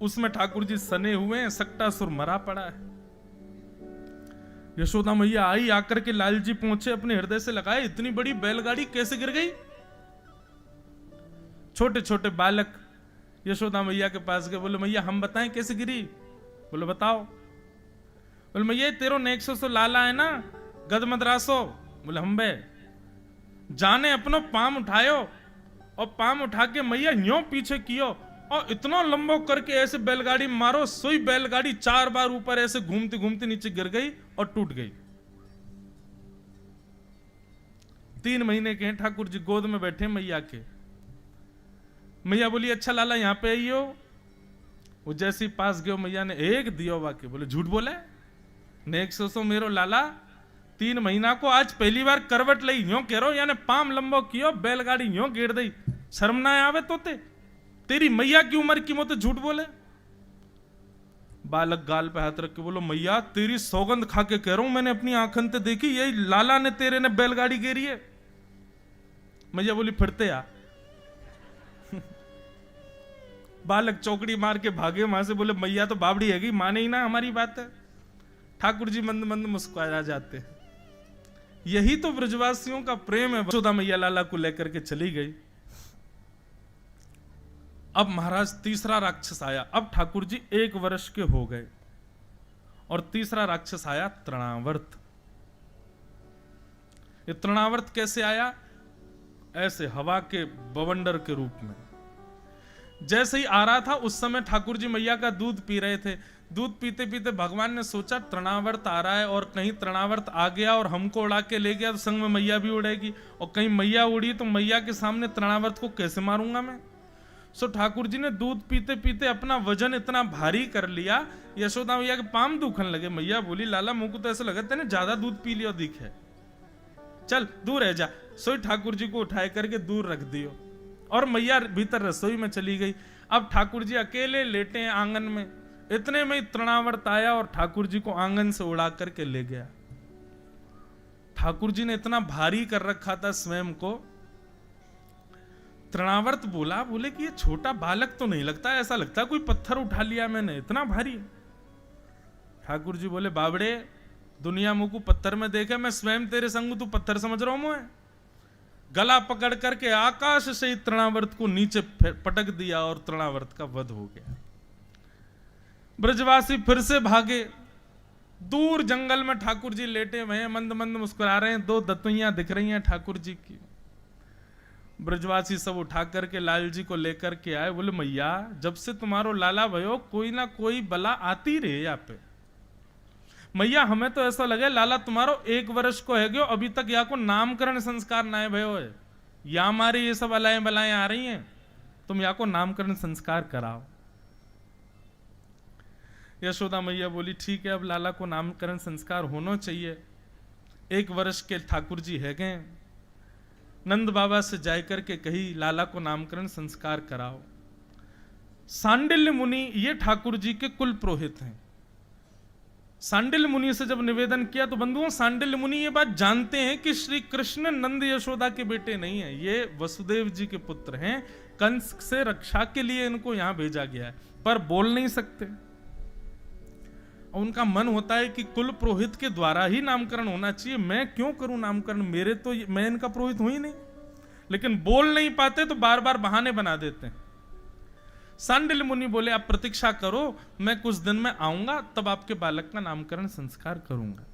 उसमें ठाकुर जी सने हुए हैं, सक्टासुर मरा पड़ा है। यशोदा मैया आई, आकर के लाल जी पहुंचे, अपने हृदय से लगाए, इतनी बड़ी बैलगाड़ी कैसे गिर गई? छोटे छोटे बालक यशोदा मैया के पास गए, बोले मैया हम बताएं कैसे गिरी? बोले बताओ। बोले मैया तेरो नेक्सो सो लाला है ना, गद मद्रासो, बोले हम बे जाने अपनो पाम उठायो और पाम उठा के मैया यूं पीछे कियो और इतना लंबो करके ऐसे बैलगाड़ी मारो, सोई बैलगाड़ी 4 बार ऊपर ऐसे घूमती घूमती नीचे गिर गई और टूट गई। 3 महीने के हैं ठाकुर जी, गोद में बैठे मैया के। मैया बोली अच्छा लाला यहां पे आइयो। वो जैसे ही पास गयो मैया ने एक दियो वाके। बोले झूठ बोले ने 100 मेरो लाला 3 महीना को आज पहली बार करवट लई यूं कह रो यानी पाम लंबो कियो बैलगाड़ी यूं गिर गई, शर्म ना आवे तोते? तेरी मैया की उम्र की मोते झूठ बोले। बालक गाल पे हाथ रख के बोलो मैया तेरी सौगंध खा के कह रहा हूं, मैंने अपनी आंखन ते देखी, यही लाला ने तेरे ने बैलगाड़ी गिरी है। मैया बोली फिरते आ। बालक चौकड़ी मार के भागे वहां से। बोले मैया तो बाबड़ी हैगी, माने ही ना हमारी बात है। ठाकुर जी मंद मंद मुस्कुरा जाते। यही तो ब्रजवासियों का प्रेम है। यशोदा मैया लाला को लेकर के चली गई। अब महाराज तीसरा राक्षस आया। अब ठाकुर जी 1 वर्ष के हो गए और तीसरा राक्षस आया तृणावर्त। ये तृणावर्त कैसे आया? ऐसे हवा के बवंडर के रूप में। जैसे ही आ रहा था उस समय ठाकुर जी मैया का दूध पी रहे थे। दूध पीते पीते भगवान ने सोचा तृणावर्त आ रहा है और कहीं तृणावर्त आ गया और हमको उड़ा के ले गया तो संग में मैया भी उड़ेगी, और कहीं मैया उड़ी तो मैया के सामने तृणावर्त को कैसे मारूंगा मैं। सो ठाकुर जी ने दूध पीते पीते अपना वजन इतना भारी कर लिया, यशोदा मैया के पाम दुखन लगे। मैया बोली लाला मुंह को तो ऐसा लगा तेने ज्यादा दूध पी लिया दिखे, चल दूर रह जा। सो ठाकुर जी को उठाए करके दूर रख दियो और मैया भीतर रसोई में चली गई। अब ठाकुर जी अकेले लेटे हैं आंगन में। इतने में तृणावर्त आया और ठाकुर जी को आंगन से उड़ा करके ले गया। ठाकुर जी ने इतना भारी कर रखा था स्वयं को। तृणावर्त बोले कि ये छोटा बालक तो नहीं लगता, ऐसा लगता कोई पत्थर उठा लिया मैंने, इतना भारी। ठाकुर जी बोले बाबड़े दुनिया मुंह को पत्थर में देखे, मैं स्वयं तेरे संग तू पत्थर समझ रहा हूं मैं। गला पकड़ करके आकाश से तृणावर्त को नीचे पटक दिया और तृणावर्त का वध हो गया। ब्रजवासी फिर से भागे। दूर जंगल में ठाकुर जी लेटे हुए हैं, मंद मंद मुस्कुरा रहे हैं। 2 दतुइयां दिख रही हैं ठाकुर जी की। ब्रजवासी सब उठा करके लाल जी को लेकर के आए। बोले मैया जब से तुम्हारो लाला भयो कोई ना कोई बला आती रहे यहाँ पे। मैया हमें तो ऐसा लगे लाला तुम्हारो 1 वर्ष को है गयो, अभी तक यहाँ को नामकरण संस्कार ना है भयो है। या हमारी ये सब अलाएं बलाएं आ रही हैं, तुम यहाँ को नामकरण संस्कार कराओ। यशोदा मैया बोली ठीक है अब लाला को नामकरण संस्कार होना चाहिए। 1 वर्ष के ठाकुर जी है गए। नंद बाबा से जाकर के कही लाला को नामकरण संस्कार कराओ। सांडिल्य मुनि ये ठाकुर जी के कुल पुरोहित हैं। सांडिल्य मुनि से जब निवेदन किया तो बंधुओं सांडिल्य मुनि ये बात जानते हैं कि श्री कृष्ण नंद यशोदा के बेटे नहीं है, ये वसुदेव जी के पुत्र हैं। कंस से रक्षा के लिए इनको यहां भेजा गया है, पर बोल नहीं सकते। उनका मन होता है कि कुल पुरोहित के द्वारा ही नामकरण होना चाहिए, मैं क्यों करूं नामकरण, मेरे तो मैं इनका पुरोहित हूं ही नहीं। लेकिन बोल नहीं पाते तो बार बार बहाने बना देते हैं। सांडिल्य मुनि बोले आप प्रतीक्षा करो, मैं कुछ दिन में आऊंगा तब आपके बालक का नामकरण संस्कार करूंगा।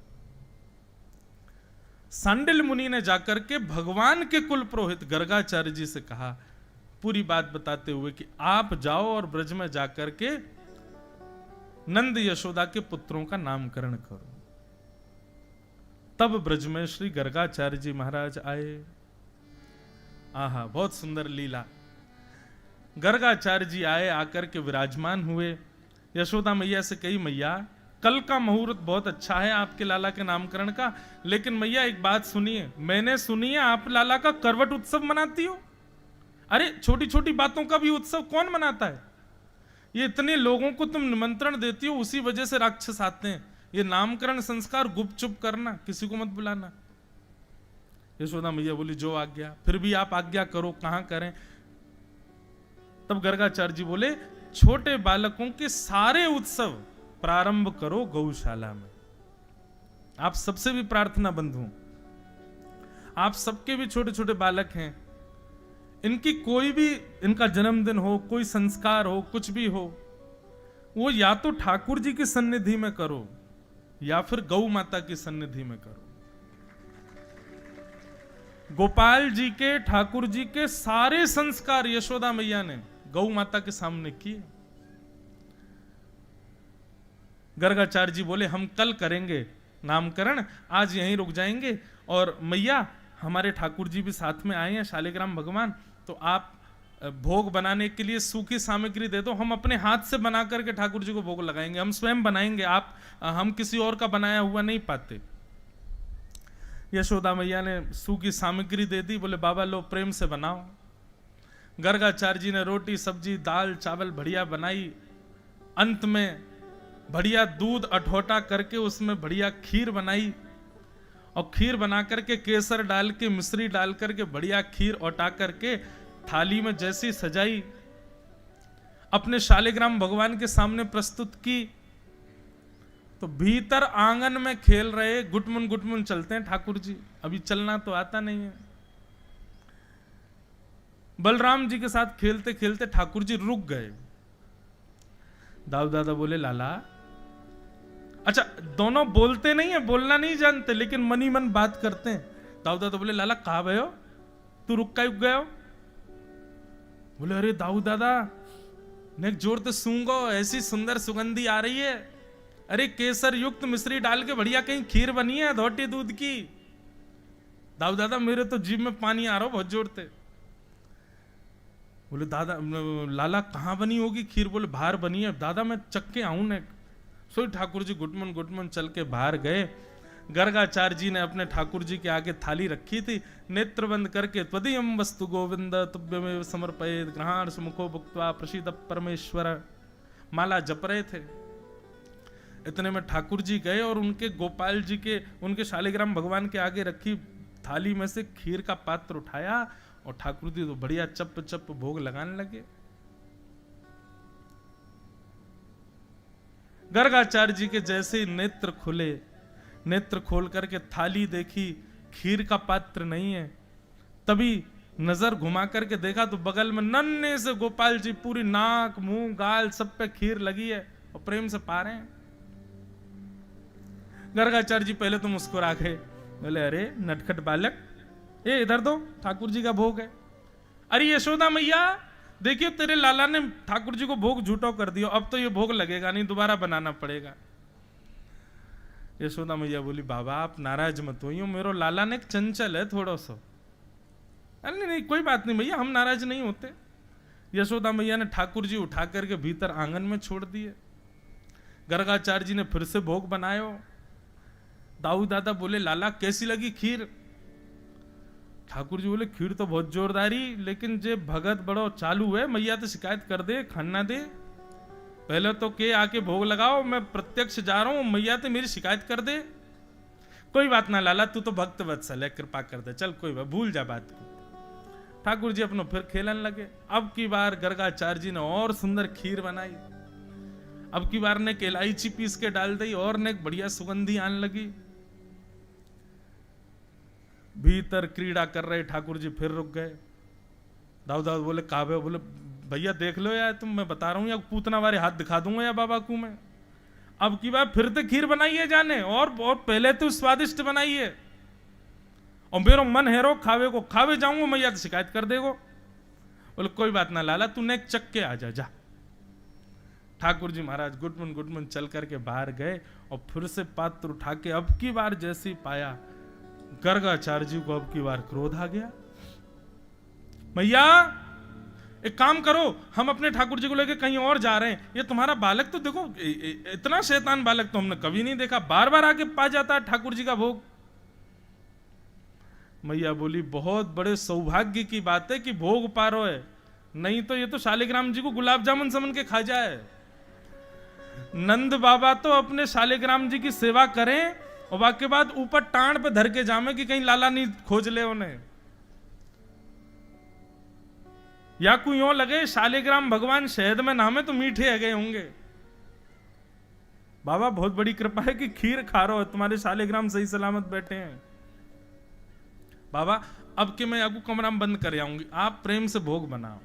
सांडिल्य मुनि ने जाकर के भगवान के कुल पुरोहित गर्गाचार्य जी से कहा, पूरी बात बताते हुए कि आप जाओ और ब्रज में जाकर के नंद यशोदा के पुत्रों का नामकरण करो। तब ब्रज में श्री गर्गाचार्य जी महाराज आए। आहा बहुत सुंदर लीला। गर्गाचार्य जी आए, आकर के विराजमान हुए। यशोदा मैया से कही मैया कल का मुहूर्त बहुत अच्छा है आपके लाला के नामकरण का, लेकिन मैया एक बात सुनिए, मैंने सुनी है आप लाला का करवट उत्सव मनाती हो। अरे छोटी छोटी बातों का भी उत्सव कौन मनाता है? ये इतने लोगों को तुम निमंत्रण देती हो, उसी वजह से राक्षस आते हैं। ये नामकरण संस्कार गुपचुप करना, किसी को मत बुलाना। यशोदा मैया बोली जो आज्ञा, फिर भी आप आज्ञा करो कहां करें। तब गर्गाचार्य जी बोले छोटे बालकों के सारे उत्सव प्रारंभ करो गौशाला में। आप सबसे भी प्रार्थना बंधु, आप सबके भी छोटे छोटे बालक हैं, इनकी कोई भी इनका जन्मदिन हो, कोई संस्कार हो, कुछ भी हो, वो या तो ठाकुर जी की सन्निधि में करो या फिर गौ माता की सन्निधि में करो। गोपाल जी के, ठाकुर जी के सारे संस्कार यशोदा मैया ने गौ माता के सामने किए। गर्गाचार्य जी बोले हम कल करेंगे नामकरण, आज यहीं रुक जाएंगे, और मैया हमारे ठाकुर जी भी साथ में आए हैं, शालिग्राम भगवान, तो आप भोग बनाने के लिए सूखी सामग्री दे दो, हम अपने हाथ से बना करके ठाकुर जी को भोग लगाएंगे, हम स्वयं बनाएंगे, हम किसी और का बनाया हुआ नहीं पाते। यशोदा मैया ने सूखी सामग्री दे दी, बोले बाबा लो प्रेम से बनाओ। गर्गाचार्य जी ने रोटी सब्जी दाल चावल बढ़िया बनाई, अंत में बढ़िया दूध अठोटा करके उसमें बढ़िया खीर बनाई, और खीर बना करके केसर डाल के मिश्री डाल करके बढ़िया खीर औटा करके थाली में जैसी सजाई, अपने शालिग्राम भगवान के सामने प्रस्तुत की, तो भीतर आंगन में खेल रहे गुटमुन गुटमुन चलते हैं ठाकुर जी, अभी चलना तो आता नहीं है। बलराम जी के साथ खेलते खेलते ठाकुर जी रुक गए। दाऊ दादा बोले लाला, अच्छा दोनों बोलते नहीं है, बोलना नहीं जानते, लेकिन मनी मन बात करते हैं। दाऊ दादा बोले लाला कहाँ गए हो, तू रुक गए हो? बोले अरे दाऊ दादा नेक जोर ते सूंगो, ऐसी सुंदर सुगंधी आ रही है, अरे केसर युक्त मिश्री डाल के बढ़िया कहीं खीर बनी है धोटी दूध की। दाऊ दादा मेरे तो जीभ में पानी आ रहा हो बहुत जोर से। बोले दादा लाला कहाँ बनी होगी खीर? बोले बाहर बनी है। दादा मैं चख के आऊं ने। सोई ठाकुर जी गुटमन चल के बाहर गए। गर्गाचार्य जी ने अपने ठाकुर जी के आगे थाली रखी थी, नेत्र बंद करके त्वदीयम वस्तु गोविंद तुभ्यमेव समर्पयेत् ग्रहाण सुमुखो भुक्त्वा प्रसीद परमेश्वर माला जप रहे थे। इतने में ठाकुर जी गए और उनके गोपाल जी के, उनके शालिग्राम भगवान के आगे रखी थाली में से खीर का पात्र उठाया और ठाकुर जी तो बढ़िया चप चप भोग लगाने लगे। गर्गाचार्य जी के जैसे ही नेत्र खुले, नेत्र खोल करके थाली देखी, खीर का पात्र नहीं है। तभी नजर घुमा करके देखा तो बगल में नन्हे से गोपाल जी पूरी नाक मुंह गाल सब पे खीर लगी है और प्रेम से पा रहे हैं। गर्गाचार्य जी पहले तो मुस्कुरा गए, बोले अरे नटखट बालक, ये इधर दो, ठाकुर जी का भोग है। अरे यशोदा मैया देखिए तेरे लाला ने ठाकुर जी को भोग झूठो कर दिया, अब तो ये भोग लगेगा नहीं, दोबारा बनाना पड़ेगा। यशोदा मैया बोली बाबा आप नाराज मत होइए, मेरो लाला ने चंचल है थोड़ा सा। अरे नहीं कोई बात नहीं भैया, हम नाराज नहीं होते। यशोदा मैया ने ठाकुर जी उठा करके भीतर आंगन में छोड़ दिए। गर्गाचार्य जी ने फिर से भोग बनायो। दाऊ दादा बोले लाला कैसी लगी खीर? ठाकुर जी बोले खीर तो बहुत जोरदारी, लेकिन जे भगत बड़ो चालू है, मैया तो शिकायत कर दे, खाना दे। पहले तो के आके भोग लगाओ, मैं प्रत्यक्ष जा रहा हूं, मैया तो मेरी शिकायत कर दे। कोई बात ना लाला, तू तो भक्त वत्सल है, कृपा कर दे, चल कोई बात, भूल जा बात को। ठाकुर जी अपना फिर खेलन लगे। अब की बार गर्गाचार्य जी ने और सुंदर खीर बनाई। अब की बार ने इलायची पीस के डाल दी और ने बढ़िया सुगंधी आने लगी। भीतर क्रीड़ा कर रहे ठाकुर जी फिर रुक गए। दाऊ दाऊ बोले काबे? बोले भैया देख लो यार, तुम मैं बता रहा हूं, या पूतना वाले हाथ दिखा दूंगा या बाबा को मैं। अब की बार फिर तो खीर बनाइए जाने, और पहले तो स्वादिष्ट बनाइए, और मेरो मन हेरो खावे को खावे जाऊंगा, मैया तो शिकायत कर देगो। बोले कोई बात ना लाला, तू नेक चक के आ जा जा। ठाकुर जी महाराज गुटमुन चल करके बाहर गए और फिर से पात्र उठा के अब की बार जैसे ही पाया, गर्गाचार्य जी को अब की बार क्रोध आ गया। मैया एक काम करो, हम अपने ठाकुर जी को लेकर कहीं और जा रहे हैं, ये तुम्हारा बालक तो देखो, इतना शैतान बालक तो हमने कभी नहीं देखा, बार बार आके पा जाता है ठाकुर जी का भोग। मैया बोली बहुत बड़े सौभाग्य की बात है कि भोग पा रहे है, नहीं तो ये तो शालिग्राम जी को गुलाब जामुन समझ के खा जाए। नंद बाबा तो अपने शालिग्राम जी की सेवा करें और बाकी बाद ऊपर टांड पे धर के जामे कि कहीं लाला नहीं खोज ले उन्हें, या कोई यूं लगे शालिग्राम भगवान शहद में नामे तो मीठे है गए होंगे। बाबा बहुत बड़ी कृपा है कि खीर खा रहे हो, तुम्हारे शालिग्राम सही सलामत बैठे हैं। बाबा अब के मैं आपको कमरा में बंद कर आऊंगी, आप प्रेम से भोग बनाओ।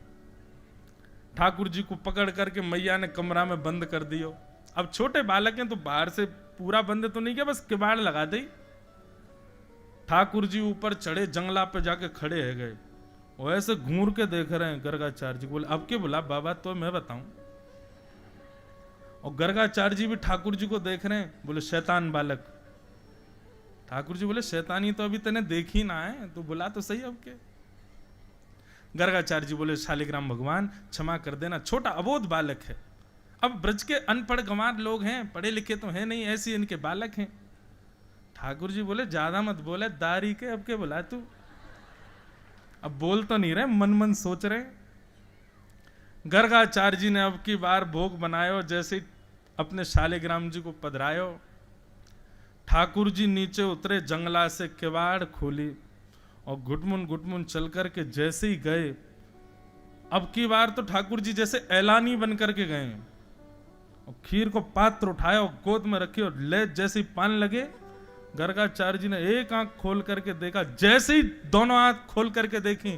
ठाकुर जी को पकड़ करके मैया ने कमरा में बंद कर दियो। अब छोटे बालक हैं तो बाहर से पूरा बंद तो नहीं किया, बस किवाड़ लगा दी। ठाकुर जी ऊपर चढ़े, जंगला पे जाके खड़े है गए, वो ऐसे घूर के देख रहे हैं गर्गाचार्य जी। बोले अब के बोला बाबा तो मैं बताऊं। और गर्गाचार्य जी भी ठाकुर जी को देख रहे हैं, बोले शैतान बालक। ठाकुर जी बोले शैतानी तो अभी तने देखी ना है, तो बुला तो सही अब के। गर्गाचार्य जी बोले शालिग्राम भगवान क्षमा कर देना, छोटा अबोध बालक है। अब ब्रज के अनपढ़ गंवार लोग हैं, पढ़े लिखे तो हैं नहीं, ऐसे इनके बालक हैं। ठाकुर जी बोले ज्यादा मत बोले, दारी के अब के बुला तू। अब बोल तो नहीं रहे, मन मन सोच रहे। गर्गाचार्य जी ने अब की बार भोग बनायो, जैसे अपने शालिग्राम जी को पधरायो, ठाकुर जी नीचे उतरे, जंगला से किवाड़ खोली और घुटमुन चल करके जैसे ही गए, अब की बार तो ठाकुर जी जैसे ऐलानी बन करके गए और खीर को पात्र उठाया और गोद में रखी और ले जैसे ही पान लगे, गर्गाचार्य जी ने एक आंख खोल करके देखा, जैसे ही दोनों आंख खोल करके देखी,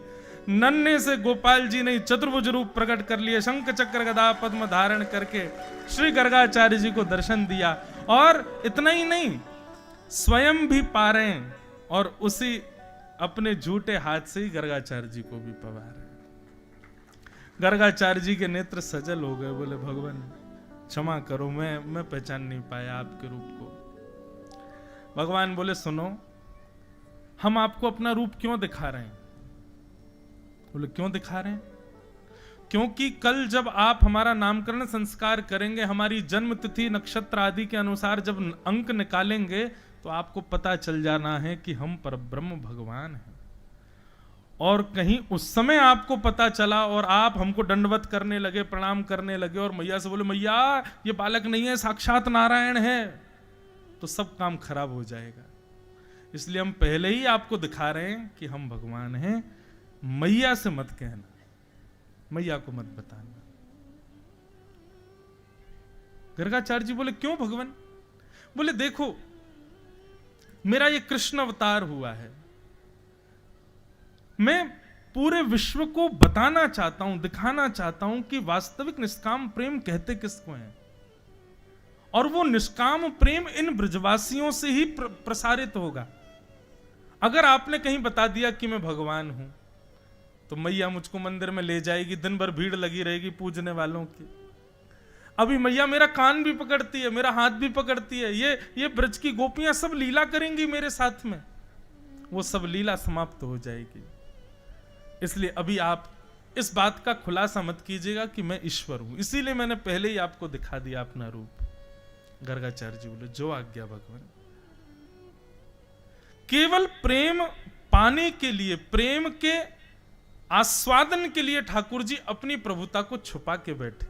नन्हे से गोपाल जी ने चतुर्भुज रूप प्रकट कर लिए, शंख चक्र गदा पद्म धारण करके श्री गर्गाचार्य जी को दर्शन दिया। और इतना ही नहीं, स्वयं भी पा रहे हैं और उसी अपने झूठे हाथ से ही गर्गाचार्य जी को भी पवा रहे हैं। गर्गाचार्य जी के नेत्र सजल हो गए, बोले भगवान क्षमा करो, मैं पहचान नहीं पाया आपके रूप को। भगवान बोले सुनो, हम आपको अपना रूप क्यों दिखा रहे हैं? बोले क्यों दिखा रहे हैं? क्योंकि कल जब आप हमारा नामकरण संस्कार करेंगे, हमारी जन्म तिथि नक्षत्र आदि के अनुसार जब अंक निकालेंगे, तो आपको पता चल जाना है कि हम परब्रह्म भगवान हैं। और कहीं उस समय आपको पता चला और आप हमको दंडवत करने लगे, प्रणाम करने लगे और मैया से बोले मैया ये बालक नहीं है, साक्षात नारायण है, तो सब काम खराब हो जाएगा। इसलिए हम पहले ही आपको दिखा रहे हैं कि हम भगवान हैं। मैया से मत कहना, मैया को मत बताना। गर्गाचार्य जी बोले क्यों भगवान? बोले देखो, मेरा ये कृष्ण अवतार हुआ है, मैं पूरे विश्व को बताना चाहता हूं, दिखाना चाहता हूं कि वास्तविक निष्काम प्रेम कहते किसको हैं। और वो निष्काम प्रेम इन ब्रजवासियों से ही प्रसारित होगा। अगर आपने कहीं बता दिया कि मैं भगवान हूं, तो मैया मुझको मंदिर में ले जाएगी, दिन भर भीड़ लगी रहेगी पूजने वालों की। अभी मैया मेरा कान भी पकड़ती है, मेरा हाथ भी पकड़ती है, ये ब्रज की गोपियां सब लीला करेंगी मेरे साथ में, वो सब लीला समाप्त हो जाएगी। इसलिए अभी आप इस बात का खुलासा मत कीजिएगा कि मैं ईश्वर हूं, इसीलिए मैंने पहले ही आपको दिखा दिया अपना रूप। गर्गाचार्य जी बोले जो आज्ञा भगवान। केवल प्रेम पाने के लिए, प्रेम के आस्वादन के लिए ठाकुर जी अपनी प्रभुता को छुपा के बैठे,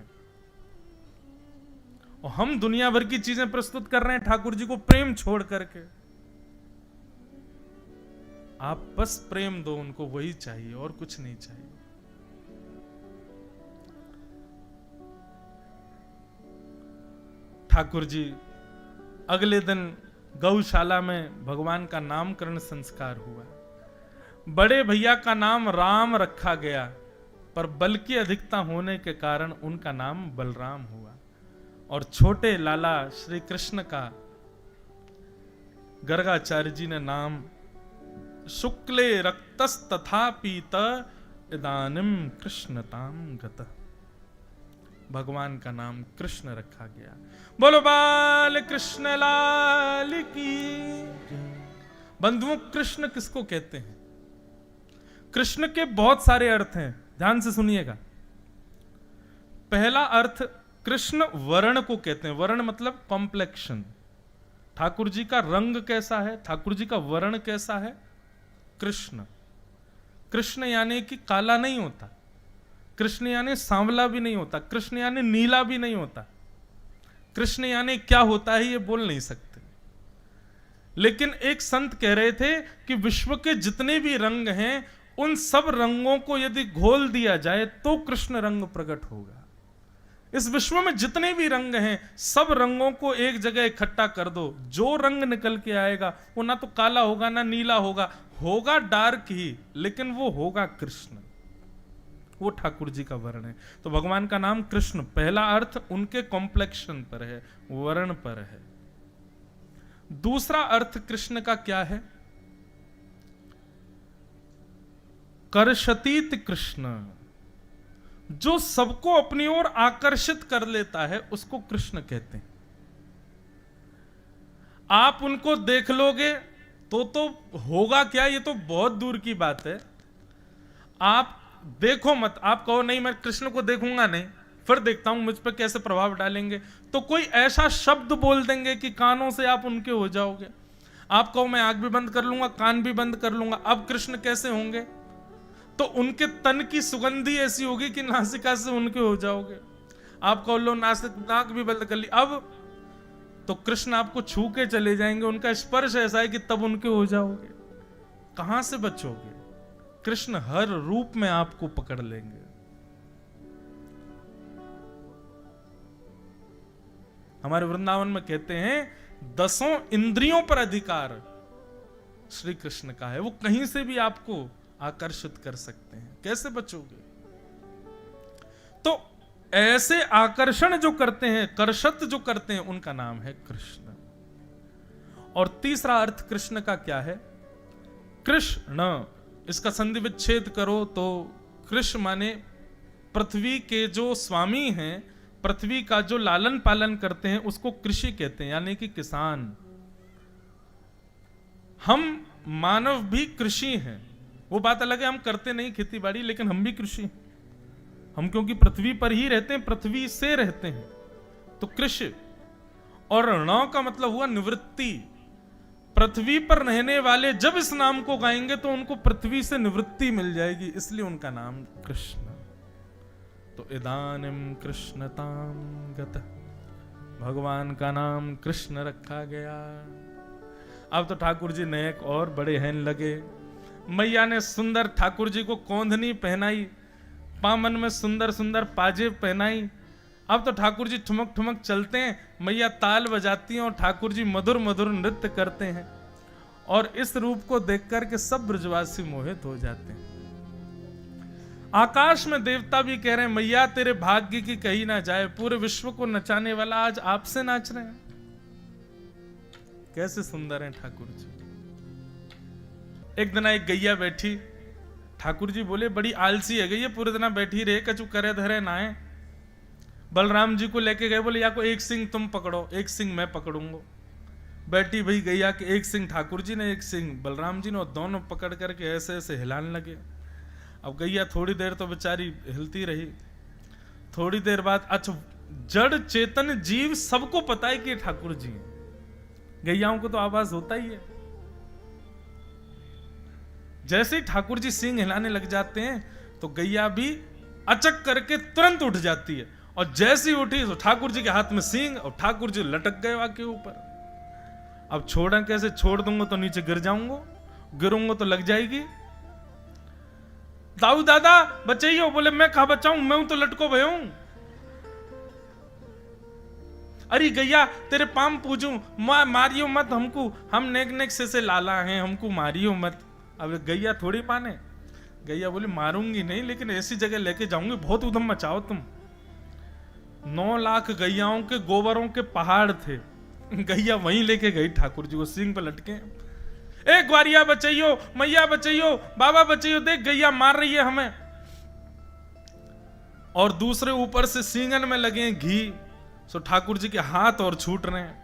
और हम दुनिया भर की चीजें प्रस्तुत कर रहे हैं ठाकुर जी को प्रेम छोड़ करके। आप बस प्रेम दो उनको, वही चाहिए और कुछ नहीं चाहिए। ठाकुर जी अगले दिन गौशाला में भगवान का नामकरण संस्कार हुआ। बड़े भैया का नाम राम रखा गया, पर बल की अधिकता होने के कारण उनका नाम बलराम हुआ। और छोटे लाला श्री कृष्ण का गर्गाचार्य जी ने नाम शुक्ले रक्तस तथा पीत इदानिम कृष्णताम गतः, भगवान का नाम कृष्ण रखा गया। बोलो बाल कृष्ण लाल की। बंधुओं, कृष्ण किसको कहते हैं? कृष्ण के बहुत सारे अर्थ हैं, ध्यान से सुनिएगा। पहला अर्थ, कृष्ण वर्ण को कहते हैं। वर्ण मतलब कॉम्प्लेक्शन। ठाकुर जी का रंग कैसा है, ठाकुर जी का वर्ण कैसा है? कृष्ण। कृष्ण यानी कि काला नहीं होता, कृष्ण यानी सांवला भी नहीं होता, कृष्ण यानी नीला भी नहीं होता। कृष्ण यानी क्या होता है ये बोल नहीं सकते। लेकिन एक संत कह रहे थे कि विश्व के जितने भी रंग हैं, उन सब रंगों को यदि घोल दिया जाए तो कृष्ण रंग प्रकट होगा। इस विश्व में जितने भी रंग हैं, सब रंगों को एक जगह इकट्ठा कर दो, जो रंग निकल के आएगा वो ना तो काला होगा ना नीला होगा, होगा डार्क ही, लेकिन वो होगा कृष्ण। वो ठाकुर जी का वर्ण है। तो भगवान का नाम कृष्ण, पहला अर्थ उनके कॉम्प्लेक्शन पर है, वर्ण पर है। दूसरा अर्थ कृष्ण का क्या है? कर्षतीत कृष्ण, जो सबको अपनी ओर आकर्षित कर लेता है उसको कृष्ण कहते हैं। आप उनको देख लोगे तो होगा क्या, ये तो बहुत दूर की बात है। आप देखो मत, आप कहो नहीं मैं कृष्ण को देखूंगा नहीं, फिर देखता हूं मुझ पर कैसे प्रभाव डालेंगे, तो कोई ऐसा शब्द बोल देंगे कि कानों से आप उनके हो जाओगे। आप कहो मैं आंख भी बंद कर लूंगा, कान भी बंद कर लूंगा, अब कृष्ण कैसे होंगे? तो उनके तन की सुगंधी ऐसी होगी कि नासिका से उनके हो जाओगे। आप कहो लो नाक भी बंद कर ली, अब तो कृष्ण आपको छू के चले जाएंगे, उनका स्पर्श ऐसा है कि तब उनके हो जाओगे। कहां से बचोगे? कृष्ण हर रूप में आपको पकड़ लेंगे। हमारे वृंदावन में कहते हैं 10 इंद्रियों पर अधिकार श्री कृष्ण का है, वो कहीं से भी आपको आकर्षित कर सकते हैं। कैसे बचोगे? तो ऐसे आकर्षण जो करते हैं, कर्षत जो करते हैं, उनका नाम है कृष्ण। और तीसरा अर्थ कृष्ण का क्या है? कृष्ण, इसका संधि विच्छेद करो तो कृष्ण माने पृथ्वी के जो स्वामी हैं, पृथ्वी का जो लालन पालन करते हैं, उसको कृषि कहते हैं, यानी कि किसान। हम मानव भी कृषि हैं, वो बात अलग है हम करते नहीं खेती बाड़ी, लेकिन हम भी कृषि। हम क्योंकि पृथ्वी पर ही रहते हैं, पृथ्वी से रहते हैं, तो कृषि। और ण का मतलब हुआ निवृत्ति। पृथ्वी पर रहने वाले जब इस नाम को गाएंगे तो उनको पृथ्वी से निवृत्ति मिल जाएगी, इसलिए उनका नाम कृष्ण। तो इदानिम कृष्णताम गतः, भगवान का नाम कृष्ण रखा गया। अब तो ठाकुर जी नेक और बड़े हैं लगे। मैया ने सुंदर ठाकुर जी को कोंधनी पहनाई, पामन में सुंदर सुंदर पाजेब पहनाई। अब तो ठाकुर जी ठुमक ठुमक चलते हैं, मैया ताल बजाती हैं और ठाकुर जी मधुर मधुर नृत्य करते हैं। और इस रूप को देख करके सब ब्रजवासी मोहित हो जाते हैं। आकाश में देवता भी कह रहे हैं मैया तेरे भाग्य की कही ना जाए, पूरे विश्व को नचाने वाला आज आपसे नाच रहे हैं। कैसे सुंदर हैं ठाकुर जी। एक दिन एक गैया बैठी, ठाकुर जी बोले बड़ी आलसी है गैया, पूरे दिन बैठी रहे, कछु करे धरे ना है। बलराम जी को लेके गए, बोले या को एक सिंह तुम पकड़ो, एक सिंह मैं पकड़ूंगा। बैठी भाई गैया के एक सिंह ठाकुर जी ने, एक सिंह बलराम जी ने, और दोनों पकड़ करके ऐसे ऐसे हिलाने लगे। अब गैया थोड़ी देर तो बेचारी हिलती रही, थोड़ी देर बाद अच्छा जड़ चेतन जीव सबको पता है कि ये ठाकुर जी हैं, गैयाओं को तो आवाज होता ही है। जैसे ही ठाकुर जी सिंह हिलाने लग जाते हैं तो गैया भी अचक करके तुरंत उठ जाती है, और जैसे ही उठी तो ठाकुर जी के हाथ में सिंह, और ठाकुर जी लटक गए आके ऊपर। अब छोड़ा कैसे? छोड़ दूंगा तो नीचे गिर जाऊंगा, गिरूंगा तो लग जाएगी। दाऊ दादा बचाइयो, बोले मैं कहा बचाऊं, मैं तो लटको भय हूं। अरे गैया तेरे पाम पूजूं, मारियो मत हमको, हम नेक नेक से लाला हैं, हमको मारियो मत। अब गैया थोड़ी माने, गैया बोली मारूंगी नहीं, लेकिन ऐसी जगह लेके जाऊंगी बहुत उधम मचाओ तुम। 9 लाख गैयाओं के गोबरों के पहाड़ थे, गैया वहीं लेके गई ठाकुर जी को, सिंह पे लटके। ए ग्वारिया बचाइयो, मैया बचाइयो, बाबा बचाइयो, देख गैया मार रही है हमें। और दूसरे ऊपर से सींगन में लगे घी, सो ठाकुर जी के हाथ और छूट रहे हैं।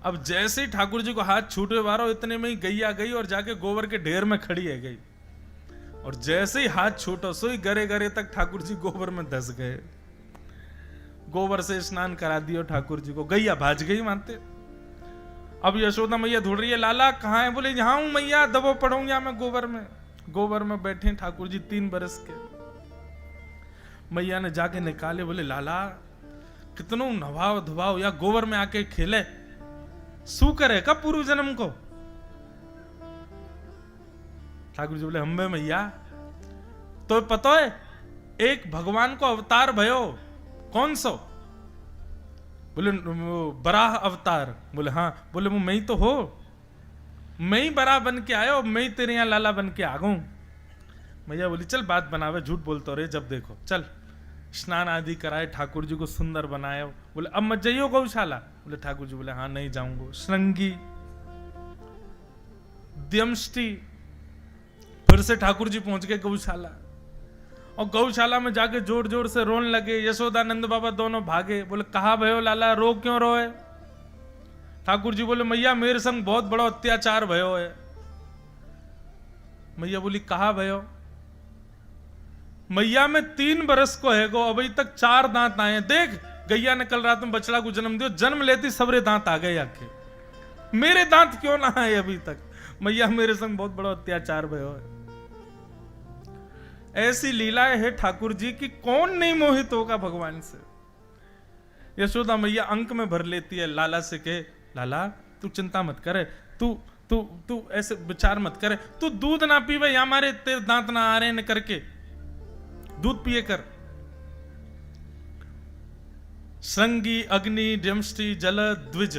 अब जैसे ही ठाकुर जी को हाथ छूटे वारो, इतने में ही गैया गई और जाके गोबर के ढेर में खड़ी है गई। और जैसे ही हाथ छूटो सो ही गरे गरे तक ठाकुर जी गोबर में धस गए। गोबर से स्नान करा दियो ठाकुर जी को, गैया भाज गई मानते। अब यशोदा मैया ढूंढ रही है, लाला कहाँ है? बोले यहाँ हूं मैया, दबो पड़ूंगा मैं गोबर में। गोबर में बैठे ठाकुर जी 3 बरस के। मैया ने जाके निकाले, बोले लाला कितनों नभाव धुभाव या गोबर में आके खेले, सू करे का पूर्व जन्म को? ठाकुर जी बोले हम्बे मैया तो पता है एक भगवान को अवतार भयो, कौन सो? बोले बराह अवतार। बोले हाँ। बोले वो मैं ही तो हो, मैं ही बराह बन के आयो, मैं ही तेरे यहाँ लाला बन के आ गऊं। मैया बोली चल बात बनावे, झूठ बोलते रहे, जब देखो चल। स्नान आदि कराए, ठाकुर जी को सुंदर बनाया। बोले अब मत जाइयो गौशाला। बोले ठाकुर जी बोले हाँ नहीं जाऊंगा। श्रृंगी, द्यमष्टि, फिर से ठाकुर जी पहुंच गए गौशाला, और गौशाला में जाके जोर जोर से रोने लगे। यशोदा नंद बाबा दोनों भागे, बोले कहा भयो लाला, रो क्यों रोए? ठाकुर जी बोले मैया मेरे संग बहुत बड़ा अत्याचार भयो है। मैया बोली कहा भयो? मैया में 3 बरस को है गो, अभी तक 4 दांत आए। देख गैया ने कल रात में बछड़ा को जन्म दियो, जन्म लेती सबरे दांत आ गए आके, मेरे दांत क्यों ना आए अभी तक? मैया मेरे संग बहुत बड़ा अत्याचार भयो है। ऐसी लीलाएं है ठाकुर जी की, कौन नहीं मोहित होगा भगवान से। यशोदा मैया अंक में भर लेती है, लाला से कहे लाला तू चिंता मत करे, तू तू तू ऐसे विचार मत करे, तू दूध ना पीवे या हमारे तेरे दांत ना आ रहे न करके, दूध पिए कर। श्रृंगी अग्नि डमष्टी जल द्विज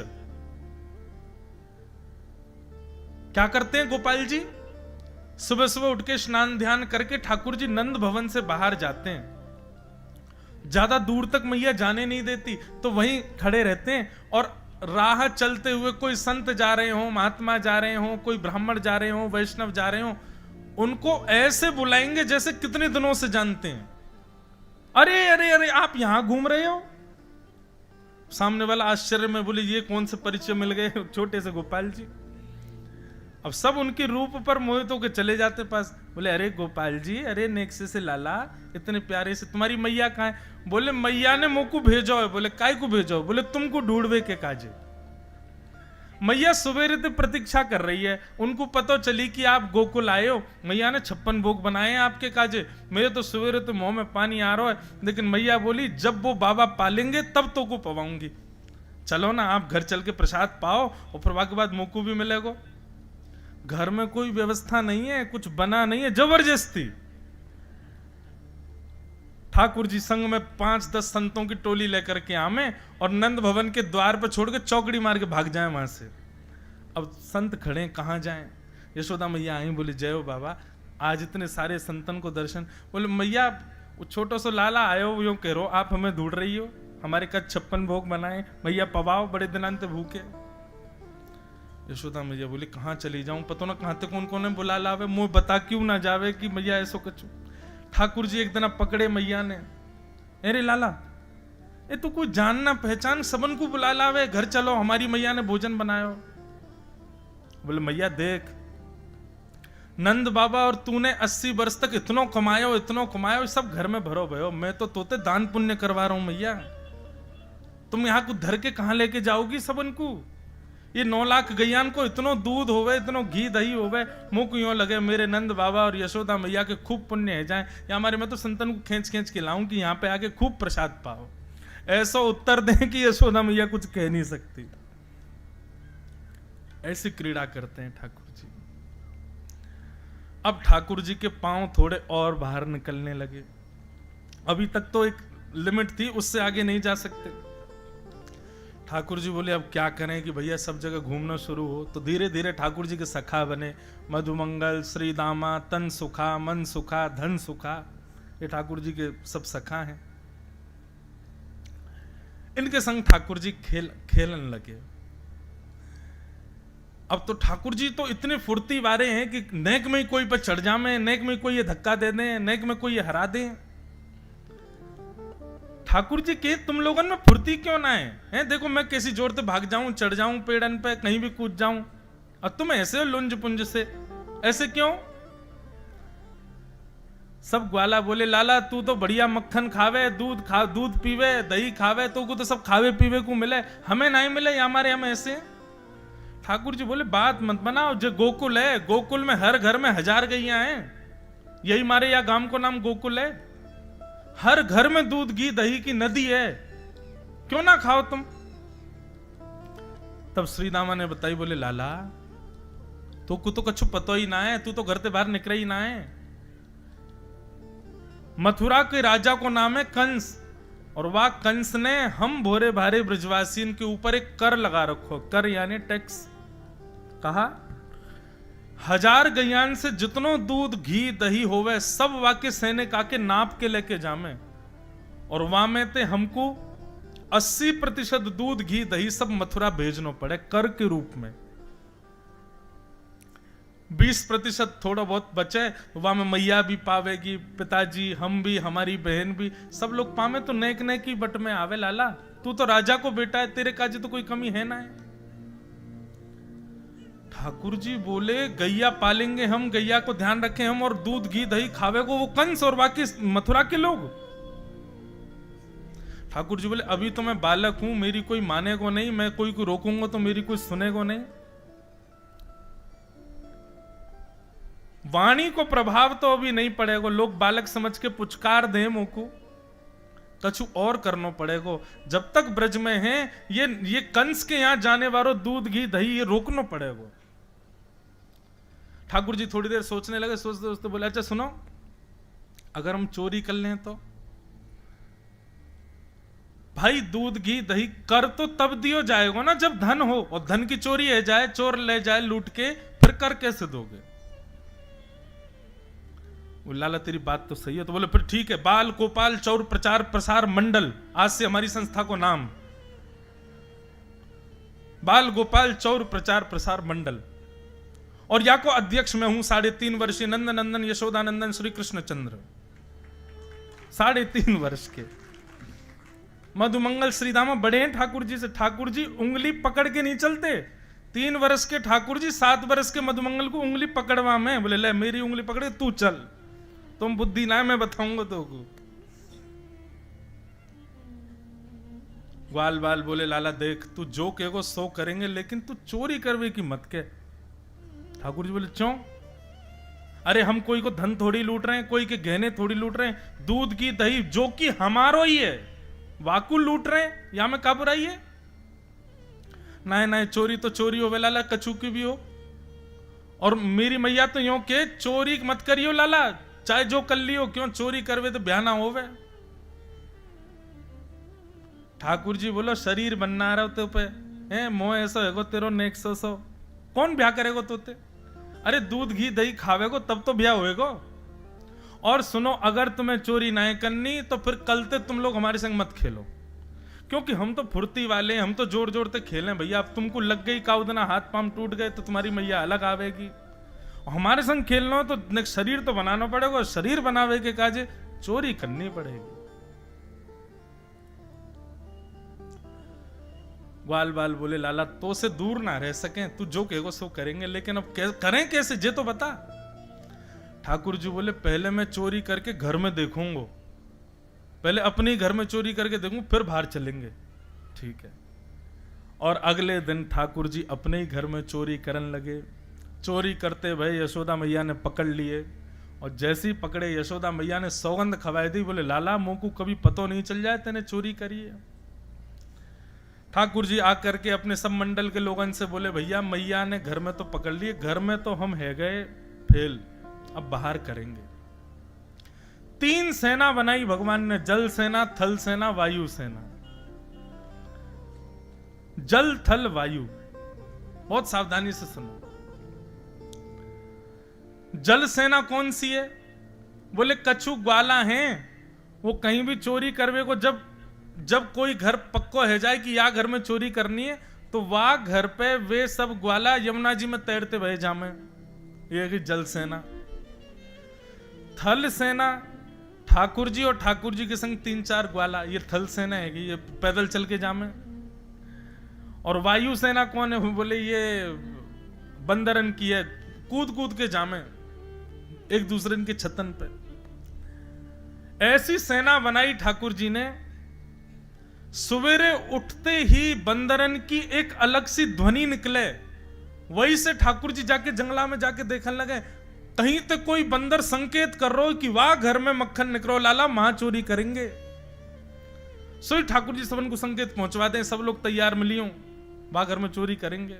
क्या करते हैं गोपाल जी? सुबह सुबह उठ के स्नान ध्यान करके ठाकुर जी नंद भवन से बाहर जाते हैं। ज्यादा दूर तक मैया जाने नहीं देती, तो वहीं खड़े रहते हैं, और राह चलते हुए कोई संत जा रहे हो, महात्मा जा रहे हो, कोई ब्राह्मण जा रहे हो, वैष्णव जा रहे हो, उनको ऐसे बुलाएंगे जैसे कितने दिनों से जानते हैं। अरे अरे अरे आप यहां घूम रहे हो? सामने वाला आश्चर्य में बोले ये कौन से परिचय मिल गए छोटे से गोपाल जी। अब सब उनके रूप पर मोहित होकर चले जाते पास। बोले अरे गोपाल जी, अरे नेक्से से लाला, इतने प्यारे से, तुम्हारी मैया कहाँ है? बोले मैया ने मुझको भेजो है। बोले काय को भेजो? बोले तुमको ढूंढवे के काजे। मैया सवेरे से प्रतीक्षा कर रही है, उनको पता चली कि आप गोकुल आए हो, मैया ने 56 भोग बनाए हैं आपके काजे। मेरे तो सवेरे तो मुंह में पानी आ रहा है, लेकिन मैया बोली जब वो बाबा पालेंगे तब तो को पवाऊंगी। चलो ना आप घर चल के प्रसाद पाओ, और फिर के बाद मुझको भी मिलेगा। घर में कोई व्यवस्था नहीं है, कुछ बना नहीं है, जबरदस्ती। ठाकुर जी संग में 5-10 संतों की टोली लेकर के आमे, और नंद भवन के द्वार पर छोड़ के चौकड़ी मार के भाग जाए वहां से। अब संत खड़े, कहां जाएं? यशोदा मैया आई, बोली जय हो बाबा, आज इतने सारे संतन को दर्शन। बोले मैया वो छोटो सो लाला आयो यूं कह रो, आप हमें ढूंढ रही हो? हमारे कद 56 भोग बनाए, मैया पवाओ, बड़े दिनांत भूखे। यशोदा मैया बोली कहाँ चली जाऊं, पता ना कहां तक कौन कौन बुला लावे, मुंह बता क्यों ना जावे कि मैया ऐसो कछु। ठाकुर जी एक दिन पकड़े मैया ने, अरे लाला ये तू कोई जानना पहचान सबन को बुला लावे, घर चलो हमारी मैया ने भोजन बनायो। बोले मैया देख नंद बाबा और तूने 80 वर्ष तक इतनो कमायो, सब घर में भरो भयो, मैं तो तोते दान पुण्य करवा रहा हूं मैया, तुम यहां कुछ धर के कहां लेके जाओगी सबन को? ये 9 लाख गैयान को इतनो दूध होवे, इतनो घी दही होवे, मुंह को यूं लगे मेरे नंद बाबा और यशोदा मैया के खूब पुण्य है जाए, या हमारे में तो संतन को खींच खींच के लाऊं कि यहाँ पे आके खूब प्रसाद पाओ। ऐसा उत्तर दें कि यशोदा मैया कुछ कह नहीं सकती। ऐसी क्रीड़ा करते हैं ठाकुर जी। अब ठाकुर जी के पांव थोड़े और बाहर निकलने लगे। अभी तक तो एक लिमिट थी, उससे आगे नहीं जा सकते। ठाकुर जी बोले अब क्या करें कि भैया सब जगह घूमना शुरू हो। तो धीरे धीरे ठाकुर जी के सखा बने, मधुमंगल, श्री दामा, तन सुखा, मन सुखा, धन सुखा, ये ठाकुर जी के सब सखा हैं। इनके संग ठाकुर जी खेलन लगे। अब तो ठाकुर जी तो इतने फुर्ती वाले हैं कि नेक में कोई पर चढ़ जामे, नेक में कोई ये धक्का दे दे, नेक में कोई ये हरा दे। ठाकुर जी के तुम लोगों में फुर्ती क्यों ना है? देखो मैं कैसी जोर से भाग जाऊं, चढ़ जाऊं पेड़न पे, कहीं भी कूद जाऊं, और तुम ऐसे लुंज पुंज से ऐसे क्यों? सब ग्वाला बोले लाला तू तो बढ़िया मक्खन खावे, दूध पीवे, दही खावे, तो को तो सब खावे पीवे को मिले, हमें नहीं मिले, हमारे हम ऐसे। ठाकुर जी बोले बात मत बनाओ, जो गोकुल है, गोकुल में हर घर में 1000 गैया हैं, यही मारे या गांव को नाम गोकुल है। हर घर में दूध घी दही की नदी है, क्यों ना खाओ तुम? तब श्री दामा ने बताई, बोले लाला तो को तो कछु पतो ही ना है, तू तो घर से बाहर निकले ही ना है। मथुरा के राजा को नाम है कंस, और वह कंस ने हम भोरे भारे ब्रजवासियों के ऊपर एक कर लगा रखो, कर यानी टैक्स। कहा 1000 गैयान से जितनो दूध घी दही होवे सब वाके सैनिक आके नाप के लेके जामे, और वहां में ते हमको 80% दूध घी दही सब मथुरा भेजनो पड़े कर के रूप में। 20% थोड़ा बहुत बचे, वहां में मैया भी पावेगी, पिताजी, हम भी, हमारी बहन भी, सब लोग पावे तो नेक नेक ही बट में आवे लाला। तू तो राजा को बेटा है, तेरे काजी तो कोई कमी है ना है। ठाकुर जी बोले गैया पालेंगे हम, गैया को ध्यान रखें हम, और दूध घी दही खावे को वो कंस और बाकी मथुरा के लोग। ठाकुर जी बोले अभी तो मैं बालक हूं, मेरी कोई माने को नहीं, मैं कोई को रोकूंगा तो मेरी कोई सुने को नहीं। वाणी को प्रभाव तो अभी नहीं पड़ेगा, लोग बालक समझ के पुचकार दे मोको, कछु और करना पड़ेगा। जब तक ब्रज में हैं ये कंस के यहां जाने वालों दूध घी दही ये रोकना पड़ेगा। ठाकुर जी थोड़ी देर सोचने लगे, सोचते सोचते बोले अच्छा सुनो, अगर हम चोरी कर लें तो? भाई दूध घी दही कर तो तब दियो जाएगा ना जब धन हो, और धन की चोरी है जाए, चोर ले जाए लूट के, फिर कर कैसे दोगे? वो लाला तेरी बात तो सही है। तो बोले फिर ठीक है, बाल गोपाल चौर प्रचार प्रसार मंडल, आज से हमारी संस्था को नाम बाल गोपाल चौर प्रचार प्रसार मंडल, और या को अध्यक्ष मैं हूं 3.5 वर्षीय नंद नंदन यशोदानंदन श्री कृष्णचंद्र, 3.5 वर्ष के मधुमंगल श्रीधामा बड़े हैं ठाकुर जी से। ठाकुर जी उंगली पकड़ के नहीं चलते, 3 वर्ष के ठाकुर जी 7 वर्ष के मधुमंगल को उंगली पकड़वा में, बोले ले मेरी उंगली पकड़े तू चल, तुम बुद्धि ना मैं बताऊंगा तो को। ग्वाल बाल बोले लाला देख तू जो कहेगो सो करेंगे, लेकिन तू चोरी करवे की मत के। ठाकुर जी बोले क्यों? अरे हम कोई को धन थोड़ी लूट रहे हैं, कोई के गहने थोड़ी लूट रहे हैं, दूध की दही जो कि हमारो ही है वाकु लूट रहे हैं, या में काबू रही है? नहीं नहीं चोरी तो चोरी हो लाला, कछु की भी हो, और मेरी मैया तो यो के चोरी मत करियो लाला, चाहे जो कर लियो, क्यों चोरी करवे तो ब्याह ना होवे। ठाकुर जी बोलो शरीर बनना रहा तो पे है मोह ऐसा है तेरो नेक सो कौन ब्याह करेगो तोते? अरे दूध घी दही खावेगो तब तो ब्याह होएगो। और सुनो अगर तुम्हें चोरी ना करनी तो फिर कल से तुम लोग हमारे संग मत खेलो, क्योंकि हम तो फुर्ती वाले, हम तो जोर जोर से खेले भैया। अब तुमको लग गई काउदना, हाथ पांव टूट गए तो तुम्हारी मैया अलग आवेगी। हमारे संग खेलना हो तो शरीर तो बनाना पड़ेगा, और शरीर बनावे के काजे चोरी करनी पड़ेगी। ग्वाल बाल बोले लाला तो से दूर ना रह सके, तू जो कहेगो सो करेंगे, लेकिन अब करें कैसे जे तो बता। ठाकुर जी बोले पहले मैं चोरी करके घर में देखूंगा, पहले अपने घर में चोरी करके देखूं फिर बाहर चलेंगे। ठीक है। और अगले दिन ठाकुर जी अपने ही घर में चोरी करने लगे। चोरी करते भाई यशोदा मैया ने पकड़ लिए, और जैसे ही पकड़े यशोदा मैया ने सौगंध खवाई दी, बोले लाला मोह को कभी पतो नहीं चल जाए तेने चोरी करी है। ठाकुर जी आकर के अपने सब मंडल के लोगों से बोले भैया मैया ने घर में तो पकड़ लिए, घर में तो हम है गए फेल, अब बाहर करेंगे। 3 सेना बनाई भगवान ने, जल सेना, थल सेना, वायु सेना। जल थल वायु, बहुत सावधानी से सुनो। जल सेना कौन सी है? बोले कछु ग्वाला हैं, वो कहीं भी चोरी करवे को, जब कोई घर पक्को है जाए कि या घर में चोरी करनी है, तो वह घर पे वे सब ग्वाला यमुना जी में तैरते भय जामे। ये कि जल सेना। थल सेना ठाकुर जी और ठाकुर जी के संग 3-4 ग्वाला, ये थल सेना है कि ये पैदल चल के जामे। और वायु सेना कौन है? बोले ये बंदरन की है, कूद कूद के जामे एक दूसरे के छतन पे। ऐसी सेना बनाई ठाकुर जी ने। सवेरे उठते ही बंदरन की एक अलग सी ध्वनि निकले, वही से ठाकुर जी जाके जंगला में जाके देखने लगे, कहीं तो कोई बंदर संकेत कर रहा हो कि वाह घर में मक्खन निकलो लाला, वहां चोरी करेंगे। सो ठाकुर जी सबन को संकेत पहुंचवा दें, सब लोग तैयार मिलियो, वहां घर में चोरी करेंगे।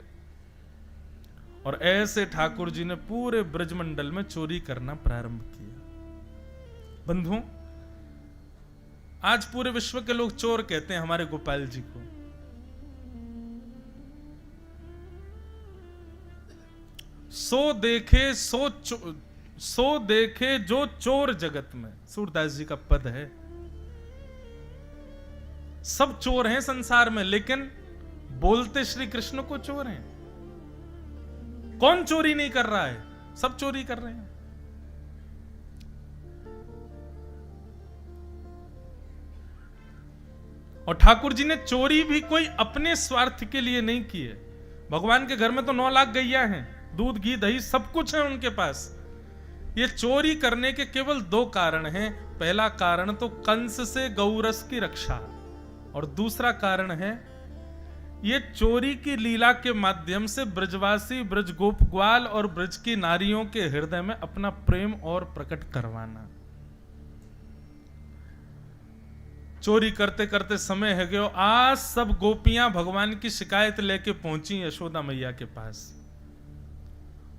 और ऐसे ठाकुर जी ने पूरे ब्रजमंडल में चोरी करना प्रारंभ किया। बंधुओं, आज पूरे विश्व के लोग चोर कहते हैं हमारे गोपाल जी को। सो देखे जो चोर जगत में, सूरदास जी का पद है। सब चोर हैं संसार में, लेकिन बोलते श्री कृष्ण को चोर हैं। कौन चोरी नहीं कर रहा है? सब चोरी कर रहे हैं। और ठाकुर जी ने चोरी भी कोई अपने स्वार्थ के लिए नहीं की है। भगवान के घर में तो 9 लाख गैया हैं, दूध घी दही सब कुछ है उनके पास। ये चोरी करने के केवल 2 कारण हैं। पहला कारण तो कंस से गौरस की रक्षा, और दूसरा कारण है ये चोरी की लीला के माध्यम से ब्रजवासी, ब्रज गोप ग्वाल और ब्रज की नारियों के हृदय में अपना प्रेम और प्रकट करवाना। चोरी करते करते समय है गयो, आज सब गोपियां भगवान की शिकायत लेके पहुंची यशोदा मैया के पास,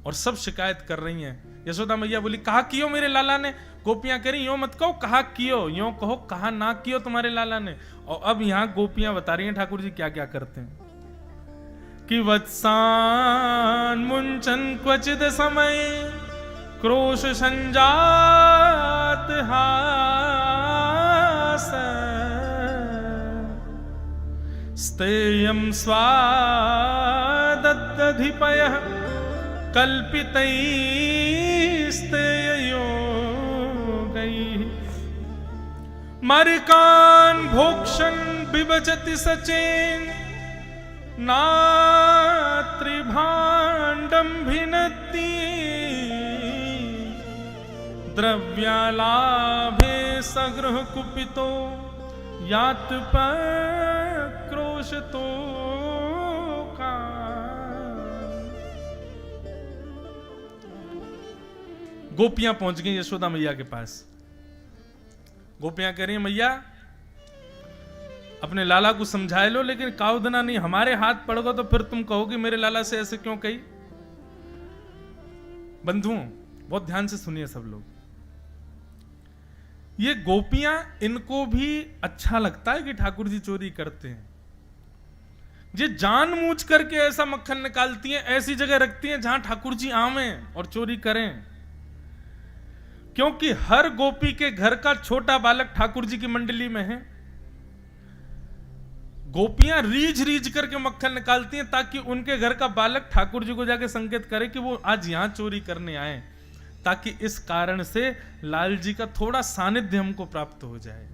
और सब शिकायत कर रही हैं। यशोदा मैया बोली, कहा कियो मेरे लाला ने। गोपियां कह रही, यो मत कहो कहा कियो, यो कहो कहा ना कियो तुम्हारे लाला ने। और अब यहां गोपियां बता रही हैं ठाकुर जी क्या क्या करते हैं कि वत्सान मुंचन क्वचित समय क्रोश संजात हास स्तेयं स्वादधिपयः कल्पितैस्तेयोगैः मरिकान् भोक्षन् बिभजति सचेन नात्रिभाण्डं भिनत्ति द्रव्यालाभे सगृह कुपितो यात्पक्रोशतो का। गोपियां पहुंच गई यशोदा मैया के पास। गोपियां कह रही, मैया अपने लाला को समझाए लो, लेकिन काउदना नहीं, हमारे हाथ पड़ोगे तो फिर तुम कहोगे मेरे लाला से ऐसे क्यों कही। बंधुओं बहुत ध्यान से सुनिए सब लोग, ये गोपियां, इनको भी अच्छा लगता है कि ठाकुर जी चोरी करते हैं। ये जानबूझ करके ऐसा मक्खन निकालती हैं, ऐसी जगह रखती हैं जहां ठाकुर जी आवें और चोरी करें, क्योंकि हर गोपी के घर का छोटा बालक ठाकुर जी की मंडली में है। गोपियां रीझ रीझ करके मक्खन निकालती हैं ताकि उनके घर का बालक ठाकुर जी को जाके संकेत करे कि वो आज यहां चोरी करने आए, ताकि इस कारण से लाल जी का थोड़ा सानिध्य हमको प्राप्त हो जाए।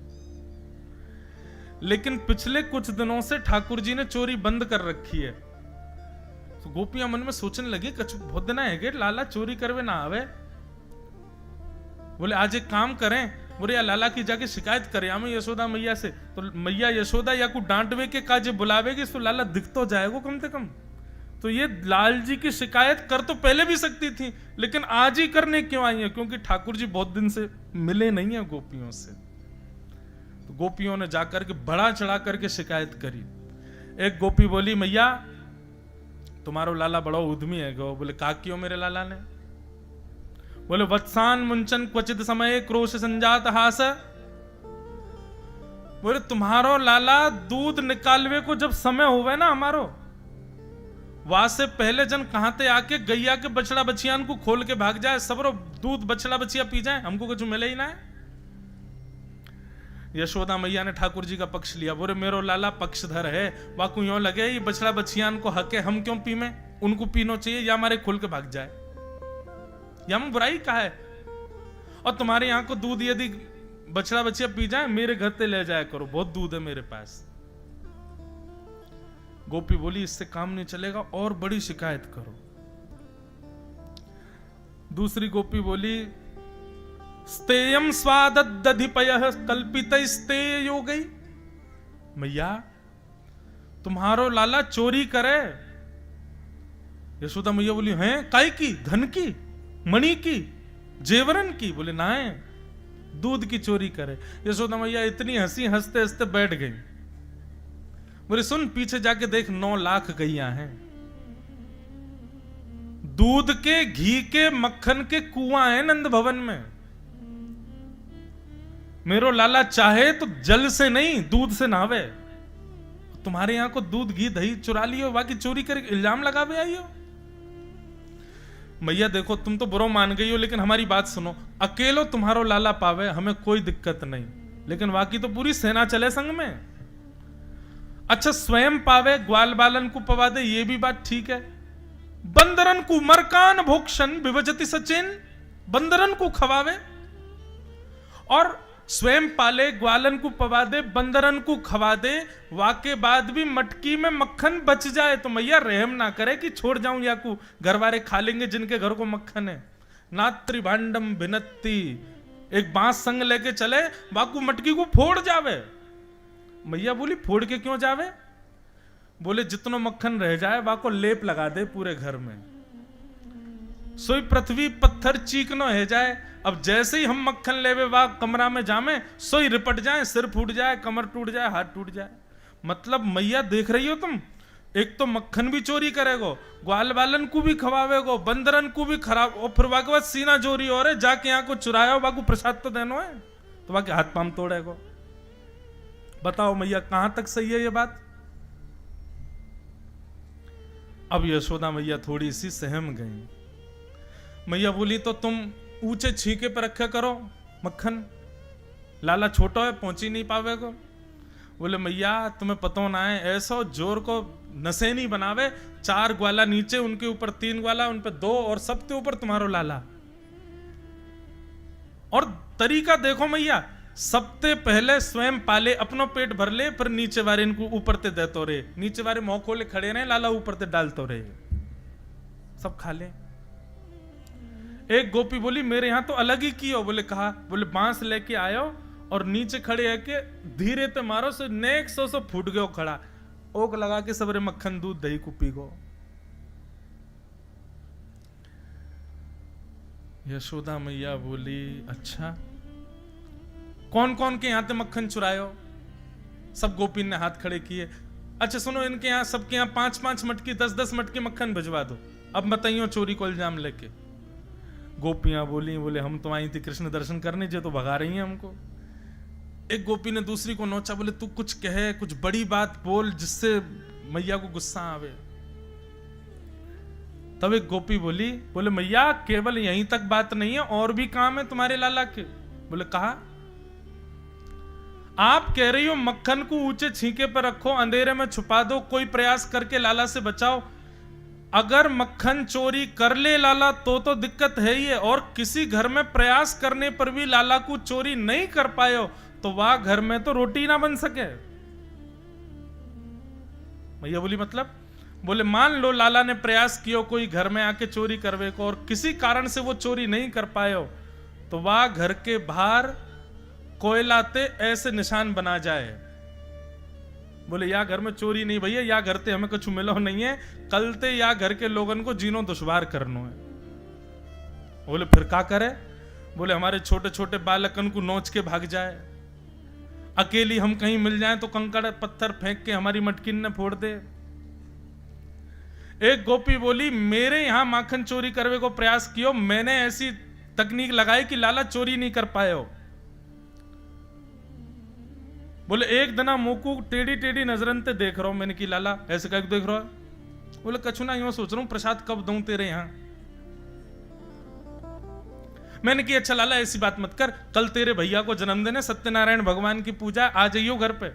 लेकिन पिछले कुछ दिनों से ठाकुर जी ने चोरी बंद कर रखी है। तो गोपियां मन में सोचने लगी, कछु बहुत दिन है लाला चोरी करवे ना आवे। बोले आज एक काम करें, बोले या लाला की जाके शिकायत करें हमें यशोदा मैया से। तो मैया यशोदा या को डांटवे के काजे बुलावेगी तो लाला दिख तो जाएगा कम से कम। तो ये लाल जी की शिकायत कर तो पहले भी सकती थी, लेकिन आज ही करने क्यों आई है, क्योंकि ठाकुर जी बहुत दिन से मिले नहीं है गोपियों से। तो गोपियों ने जाकर के बड़ा चढ़ा करके शिकायत करी। एक गोपी बोली, मैया तुम्हारो लाला बड़ा उद्यमी है। गो बोले का क्यों मेरे लाला ने। बोले वत्सान मुंचन क्वचित समय क्रोश संजात हास। बोले तुम्हारो लाला दूध निकालवे को जब समय होवे ना हमारो, वहां से पहले जन कहां आके गैया के बछड़ा बछियान को खोल के भाग जाए, सबरो दूध बछड़ा बछिया पी जाए, हमको कुछ मिले ही ना है। यशोदा मैया ने ठाकुर जी का पक्ष लिया। बोले मेरो लाला पक्षधर है, वाकू यूं लगे ये बछड़ा बछियान को हक है, हम क्यों पीमे, उनको पीनो चाहिए या हमारे खोल के भाग जाए, या हम बुराई का है। और तुम्हारे यहां को दूध यदि बछड़ा बछिया पी जाए, मेरे घर से ले जाया करो, बहुत दूध है मेरे पास। गोपी बोली इससे काम नहीं चलेगा, और बड़ी शिकायत करो। दूसरी गोपी बोली स्तेयम स्वादधिपयः कल्पितैस्तेयो गई। मैया तुम्हारो लाला चोरी करे। यशोदा मैया बोली हैं काय की, धन की, मणि की, जेवरन की। बोले ना है, दूध की चोरी करे। यशोदा मैया इतनी हंसी, हंसते हंसते बैठ गई। बोले सुन पीछे जाके देख, 9 लाख गैया हैं, दूध के, घी के, मक्खन के कुआं है नंद भवन में। मेरो लाला चाहे तो जल से नहीं दूध से नहावे। तुम्हारे यहां को दूध घी दही चुरा लियो, बाकी चोरी कर इल्जाम लगावे आई हो। मैया देखो तुम तो बुरा मान गई हो, लेकिन हमारी बात सुनो, अकेलो तुम्हारो लाला पावे हमें कोई दिक्कत नहीं, लेकिन बाकी तो पूरी सेना चले संग में। अच्छा स्वयं पावे, ग्वाल बालन को पवा दे, ये भी बात ठीक है, बंदरन को मरकान भोक्षण विभजति सचिन, बंदरन को खवावे और स्वयं पाले, ग्वालन को पवा दे, बंदरन को खवा दे, वाके बाद भी मटकी में मक्खन बच जाए तो मैया रहम ना करे कि छोड़ जाऊं या को घर वाले खा लेंगे जिनके घर को मक्खन है। नात्री भांडम भिनत्ती, एक बांस संग लेके चले, बाकू मटकी को फोड़ जावे। मैया बोली फोड़ के क्यों जावे? बोले जितनो मक्खन रह जाए बाको लेप लगा दे पूरे घर में, सोई पृथ्वी पत्थर चीकनो है जाए। अब जैसे ही हम मक्खन लेवे वा कमरा में जामे, सोई रिपट जाए, सिर फूट जाए, कमर टूट जाए, हाथ टूट जाए। मतलब मैया देख रही हो तुम, एक तो मक्खन भी चोरी करेगो, ग्वाल बालन को भी खवावेगो, बंदरन को भी खराब, और फिर वाके बाद सीना चोरी हो रहे, जाके यहाँ को चुराया बाकू प्रसाद तो देनो है, तो बाकी हाथ पाम तोड़ेगो। बताओ मैया कहां तक सही है ये बात? अब यशोदा मैया थोड़ी सी सहम गई। मैया बोली तो तुम ऊंचे छीके पर रखे करो मक्खन, लाला छोटा है पहुंच ही नहीं पावेगो। बोले मैया तुम्हें पता ना है, ऐसा जोर को नशे नहीं बनावे, 4 ग्वाला नीचे, उनके ऊपर 3 ग्वाला, उन पे 2 और सबके ऊपर तुम्हारो लाला। और तरीका देखो मैया, सबसे पहले स्वयं पाले, अपनो पेट भर ले, फिर नीचे वाले इनको ऊपर ते देतो रे, नीचे वाले मुंह खोले खड़े रहे, लाला ऊपर ते डालतो रे, सब खा ले। एक गोपी बोली मेरे यहां तो अलग ही कियो। बोले कहा? बोले बांस लेके आयो और नीचे खड़े है के धीरे ते मारो, सो नेक सो फूट गयो खड़ा, ओक लगा के सबरे मक्खन दूध दही को पी गो। यशोदा मैया बोली अच्छा कौन कौन के यहां ते मक्खन चुरायो? सब गोपी ने हाथ खड़े किए। अच्छा सुनो, इनके यहां सबके यहां 5-5 मटकी 10-10 मटकी मक्खन भिजवा दो, अब बताइयो चोरी को इल्जाम लेके। गोपियां बोली, बोले हम तो आई थी कृष्ण दर्शन करने, जो तो भगा रही हैं हमको। एक गोपी ने दूसरी को नोचा, बोले तू कुछ कहे, कुछ बड़ी बात बोल जिससे मैया को गुस्सा आवे। तब एक गोपी बोली, बोले मैया केवल यहीं तक बात नहीं है, और भी काम है तुम्हारे लाला के। बोले कहा? आप कह रही हो मक्खन को ऊंचे छींके पर रखो, अंधेरे में छुपा दो, कोई प्रयास करके लाला से बचाओ। अगर मक्खन चोरी कर ले लाला तो दिक्कत है ही है, और किसी घर में प्रयास करने पर भी लाला को चोरी नहीं कर पाए तो वह घर में तो रोटी ना बन सके। भैया बोली मतलब? बोले मान लो लाला ने प्रयास किया कोई घर में आके चोरी करवे को, और किसी कारण से वो चोरी नहीं कर पाए तो वह घर के बाहर कोयलाते ऐसे निशान बना जाए। बोले या घर में चोरी नहीं भैया, या घर ते हमें कुछ मिलो नहीं है, कल ते या घर के लोगन को जीनो दुश्वार करनो है। बोले फिर क्या करे? बोले हमारे छोटे छोटे बालकन को नोच के भाग जाए, अकेली हम कहीं मिल जाए तो कंकड़ पत्थर फेंक के हमारी मटकिन ने फोड़ दे। एक गोपी बोली मेरे यहां माखन चोरी करने को प्रयास कियो, मैंने ऐसी तकनीक लगाई कि लाला चोरी नहीं कर पाए हो। बोले एक दना मोकू टेढ़ी टेढ़ी नजरन ते देख रहा हूं मैंने कि लाला ऐसे क्या देख रहा है? बोले कछु ना, यूं सोच रहा हूं प्रसाद कब दूं तेरे यहां। मैंने कि अच्छा लाला ऐसी बात मत कर, कल तेरे भैया को जन्मदिन है, सत्यनारायण भगवान की पूजा, आ जाइयो घर पे,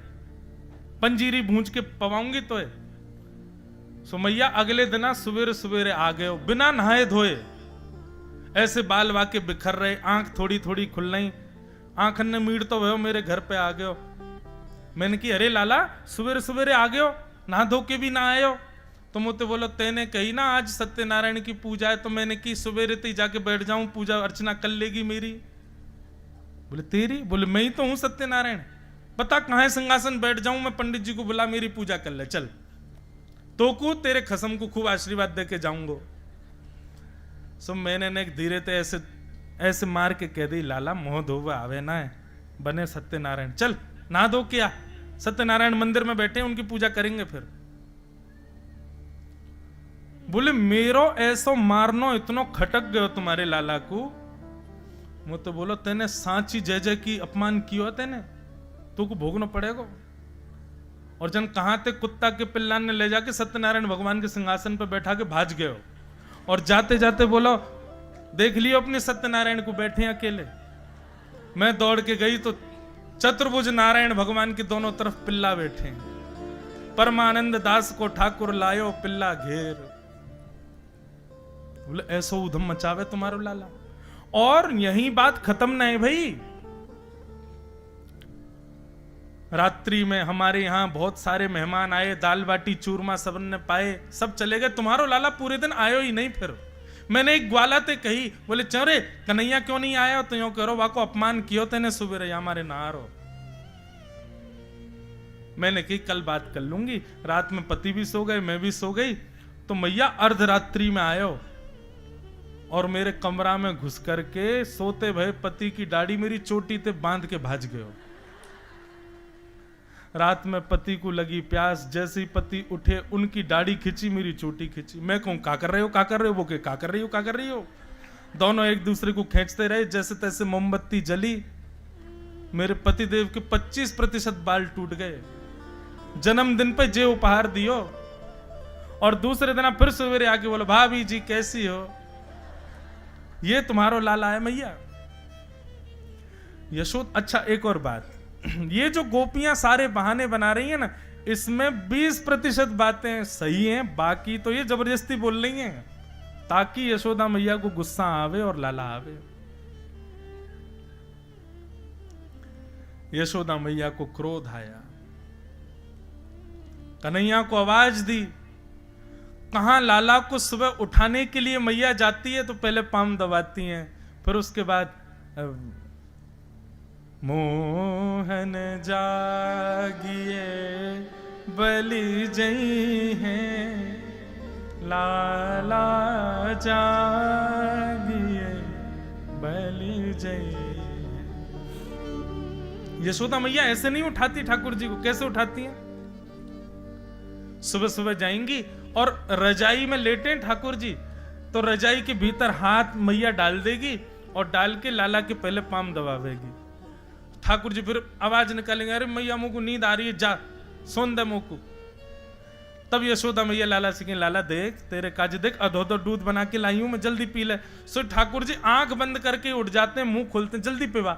पंजीरी भूंज के पवाऊंगी तो है। सुमैया अगले दिना सवेरे सवेरे आ गए, बिना नहाए धोए, ऐसे बाल वाके बिखर रहे, आंख थोड़ी थोड़ी खुल रही, आंखन ने मीड़ तो भयो मेरे घर पे आ गयो। मैंने कि अरे लाला सवेरे सवेरे आ गयो, नहा धो के भी ना आयो। तो मुझे बोलो तेने कही ना आज सत्यनारायण की पूजा है, तो मैंने कि सवेरे ते जाके बैठ जाऊं, पूजा अर्चना कर लेगी मेरी। बोले तेरी? बोले मैं ही तो हूं सत्यनारायण, बता कहां है सिंहासन, बैठ जाऊं मैं, पंडित जी को बुला मेरी पूजा कर ले चल, तो को तेरे खसम को खूब आशीर्वाद दे के जाऊंगो। सो मैंने ने धीरे ते ऐसे ऐसे मार के कह दी, लाला मोह धोवा आवे ना है, बने सत्यनारायण, चल नहा धो क्या, सत्यनारायण मंदिर में बैठे उनकी पूजा करेंगे फिर। बोले मेरो ऐसो मारनो इतनो खटक गयो तुम्हारे लाला को, मुझे तो बोलो तेने सांची जय जय की अपमान कियो तेने, तू को भोगना पड़ेगा। और जन कहां ते कुत्ता के पिल्लान ने ले जाके सत्यनारायण भगवान के सिंहासन पर बैठा के भाज गए, और जाते जाते बोलो देख लियो अपने सत्यनारायण को बैठे अकेले। मैं दौड़ के गई तो चतुर्भुज नारायण भगवान के दोनों तरफ पिल्ला बैठे, परमानंद दास को ठाकुर लायो पिल्ला घेर। बोले ऐसो उधम मचावे तुम्हारो लाला। और यही बात खत्म नहीं भाई। रात्रि में हमारे यहां बहुत सारे मेहमान आए, दाल बाटी चूरमा सब ने पाए, सब चले गए, तुम्हारो लाला पूरे दिन आयो ही नहीं। फिर मैंने एक ग्वाला ते कही, बोले चौरे कन्हैया क्यों नहीं आया, तो यो करो वाको अपमान कियो तेने सुबह हमारे नारो। मैंने कही कल बात कर लूंगी। रात में पति भी सो गए, मैं भी सो गई। तो मैया अर्धरात्रि में आयो और मेरे कमरा में घुस करके सोते भय पति की दाढ़ी मेरी चोटी ते बांध के भाज गयो। रात में पति को लगी प्यास, जैसे ही पति उठे उनकी दाढ़ी खींची, मेरी चोटी खींची। मैं कहूं का कर रहे हो, का कर रहे हो, वो के का कर रही हो, का कर रही हो। दोनों एक दूसरे को खींचते रहे, जैसे तैसे मोमबत्ती जली। मेरे पति देव के 25% बाल टूट गए। जन्मदिन पे जे उपहार दियो। और दूसरे दिन फिर सवेरे आके बोलो भाभी जी कैसी हो, ये तुम्हारो लाला है मैया। यशोद अच्छा एक और बात, ये जो गोपियां सारे बहाने बना रही हैं ना, इसमें 20% बातें सही हैं, बाकी तो ये जबरदस्ती बोल रही हैं ताकि यशोदा मैया को गुस्सा आवे और लाला आवे। यशोदा मैया को क्रोध आया, कन्हैया को आवाज दी। कहां लाला को सुबह उठाने के लिए मैया जाती है तो पहले पाम दबाती हैं, फिर उसके बाद मोहन जागिए बलि जई हैं, लाला जागिए बलि जई हैं। यशोदा मैया ऐसे नहीं उठाती ठाकुर जी को। कैसे उठाती हैं? सुबह सुबह जाएंगी और रजाई में लेटे ठाकुर जी, तो रजाई के भीतर हाथ मैया डाल देगी और डाल के लाला के पहले पाम दबावेगी। ठाकुर जी फिर आवाज निकालेंगे, अरे मैया मुझको नींद आ रही है, जा सोन दे मुझको। तब यशोदा मैया लाला से कहें, लाला देख तेरे काज देख, अधो दूध बना के लाई हूं मैं, जल्दी पी ले। सो ठाकुर जी आंख बंद करके उठ जाते हैं, मुंह खोलते हैं, जल्दी पीवा।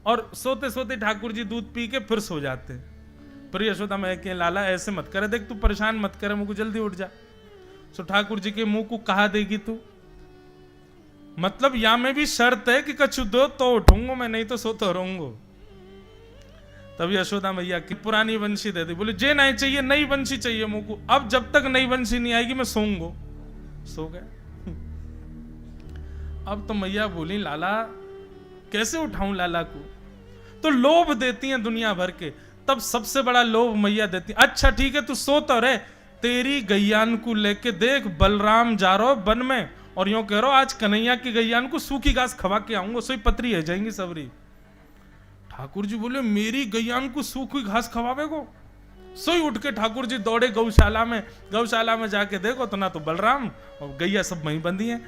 और सोते सोते ठाकुर जी दूध पी के फिर सो जाते हैं। फिर यशोदा मैया कहें, लाला ऐसे मत करे, देख तू परेशान मत करे मुझको, जल्दी उठ जा। सो ठाकुर जी के मुंह को कहा देगी तू, मतलब या में भी शर्त है कि कछु दो तो उठूंगा मैं, नहीं तो सोता रहूंगा। तब यशोदा मैया की पुरानी वंशी दे दी, बोले जे नहीं चाहिए, नई वंशी चाहिए मुझको। अब जब तक नई वंशी नहीं आएगी मैं सोऊंगा। सो गए। अब तो मैया बोली, लाला कैसे उठाऊं लाला को, तो लोभ देती हैं दुनिया भर के। तब सबसे बड़ा लोभ मैया देती, अच्छा ठीक है तू सो तो रहे, तेरी गैयान को लेके देख बलराम जा रहा वन में, और यूं कह रहा आज कन्हैया की गैयान को सूखी घास खवा के आऊंगा, सोई पतरी है जाएंगी सबरी। ठाकुर जी बोले, मेरी गैयान को सूखी घास खवावे को? सोई उठ के ठाकुर जी दौड़े गौशाला में। गौशाला में जाके देखो तो ना तो बलराम और गैया सब वहीं बंधी हैं।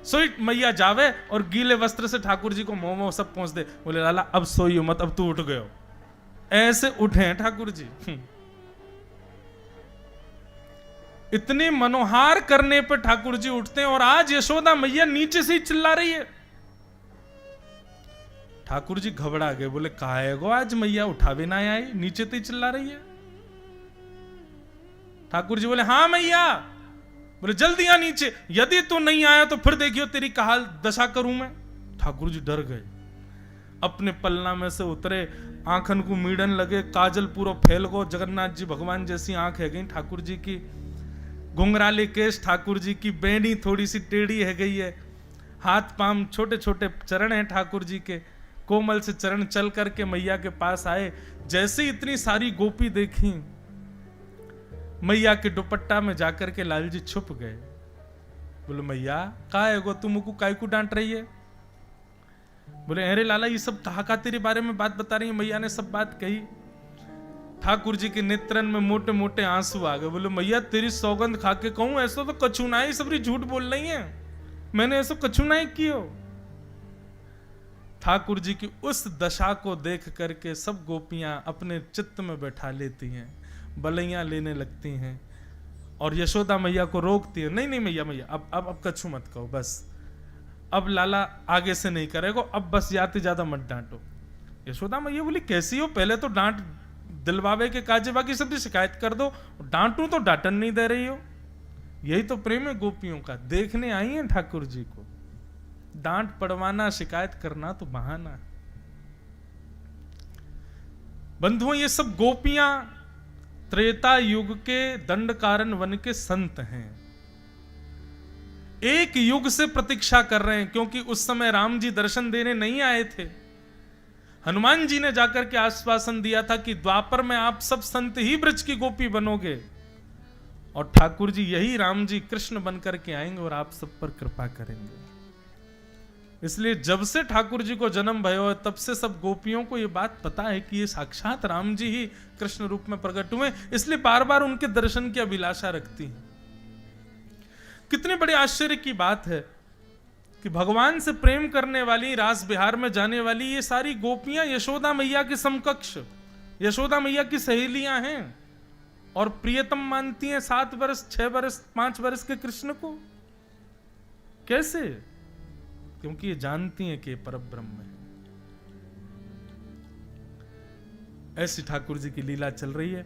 सोई मैया जावे और गीले वस्त्र से ठाकुर जी को मोमो सब पहुंच दे। बोले लाला अब सोई मत, अब तू उठ गयो। ऐसे उठे हैं ठाकुर जी। इतने मनोहार करने पर ठाकुर जी उठते हैं। और आज यशोदा मैया नीचे से ही चिल्ला रही है। ठाकुर जी घबरा गए, बोले काहे गो आज मैया उठावे ना आई, नीचे तो ही चिल्ला रही है। ठाकुर जी बोले हाँ मैया। बोले जल्दी आ नीचे, यदि तू नहीं आया तो फिर देखियो तेरी कहा दशा करूं मैं। ठाकुर जी डर गए, अपने पलना में से उतरे, आंखन को मीड़न लगे, काजल पूरा फैल गो, जगन्नाथ जी भगवान जैसी आंख है गई ठाकुर जी की, घुंघराले केश ठाकुर जी की, बेनी थोड़ी सी टेढ़ी है गई है, हाथ पाम छोटे छोटे चरण हैं ठाकुर जी के, कोमल से चरण चल करके मैया के पास आए। जैसे इतनी सारी गोपी देखी, मैया के दुपट्टा में जाकर के लाल जी छुप गए। बोले मैया का है गो, तुमको काय को डांट रही है? बोले अरे लाला ये सब कहा का तेरे बारे में बात बता रही है। मैया ने सब बात कही। ठाकुर जी के नेत्रन में मोटे मोटे आंसू आ गए। बोले मैया तेरी सौगंध खा के कहूं, ऐसा तो कछु ना ही, सबरी झूठ बोल रही है, मैंने ऐसा कछु ना ही कियो। ठाकुर जी की उस दशा को देख करके सब गोपियां अपने चित्त में बैठा लेती हैं, बलैया लेने लगती हैं और यशोदा मैया को रोकती है, नहीं नहीं मैया मैया अब कछु मत कहो, बस अब लाला आगे से नहीं करेगा, अब बस जाते ज्यादा मत डांटो। यशोदा मैया बोली कैसी हो, पहले तो डांट दिलवावे के काजे, बाकी सब शिकायत कर दो, डांटू तो डांटन नहीं दे रही हो। यही तो प्रेम है गोपियों का। देखने आई हैं ठाकुर जी को, डांट पड़वाना, शिकायत करना तो बहाना है। बंधुओं, ये सब गोपियां त्रेता युग के दंडकारण्य वन के संत हैं। एक युग से प्रतीक्षा कर रहे हैं, क्योंकि उस समय राम जी दर्शन देने नहीं आए थे। हनुमान जी ने जाकर के आश्वासन दिया था कि द्वापर में आप सब संत ही ब्रज की गोपी बनोगे, और ठाकुर जी यही राम जी कृष्ण बनकर के आएंगे और आप सब पर कृपा करेंगे। इसलिए जब से ठाकुर जी को जन्म भयो है, तब से सब गोपियों को यह बात पता है कि ये साक्षात राम जी ही कृष्ण रूप में प्रकट हुए, इसलिए बार बार उनके दर्शन की अभिलाषा रखती हैं। कितने बड़े आश्चर्य की बात है कि भगवान से प्रेम करने वाली, रास बिहार में जाने वाली ये सारी गोपियां यशोदा मैया के समकक्ष, यशोदा मैया की सहेलियां हैं, और प्रियतम मानती हैं 7 वर्ष, 6 वर्ष, 5 वर्ष के कृष्ण को। कैसे? क्योंकि ये जानती हैं कि परब्रह्म है। ऐसी ठाकुर जी की लीला चल रही है।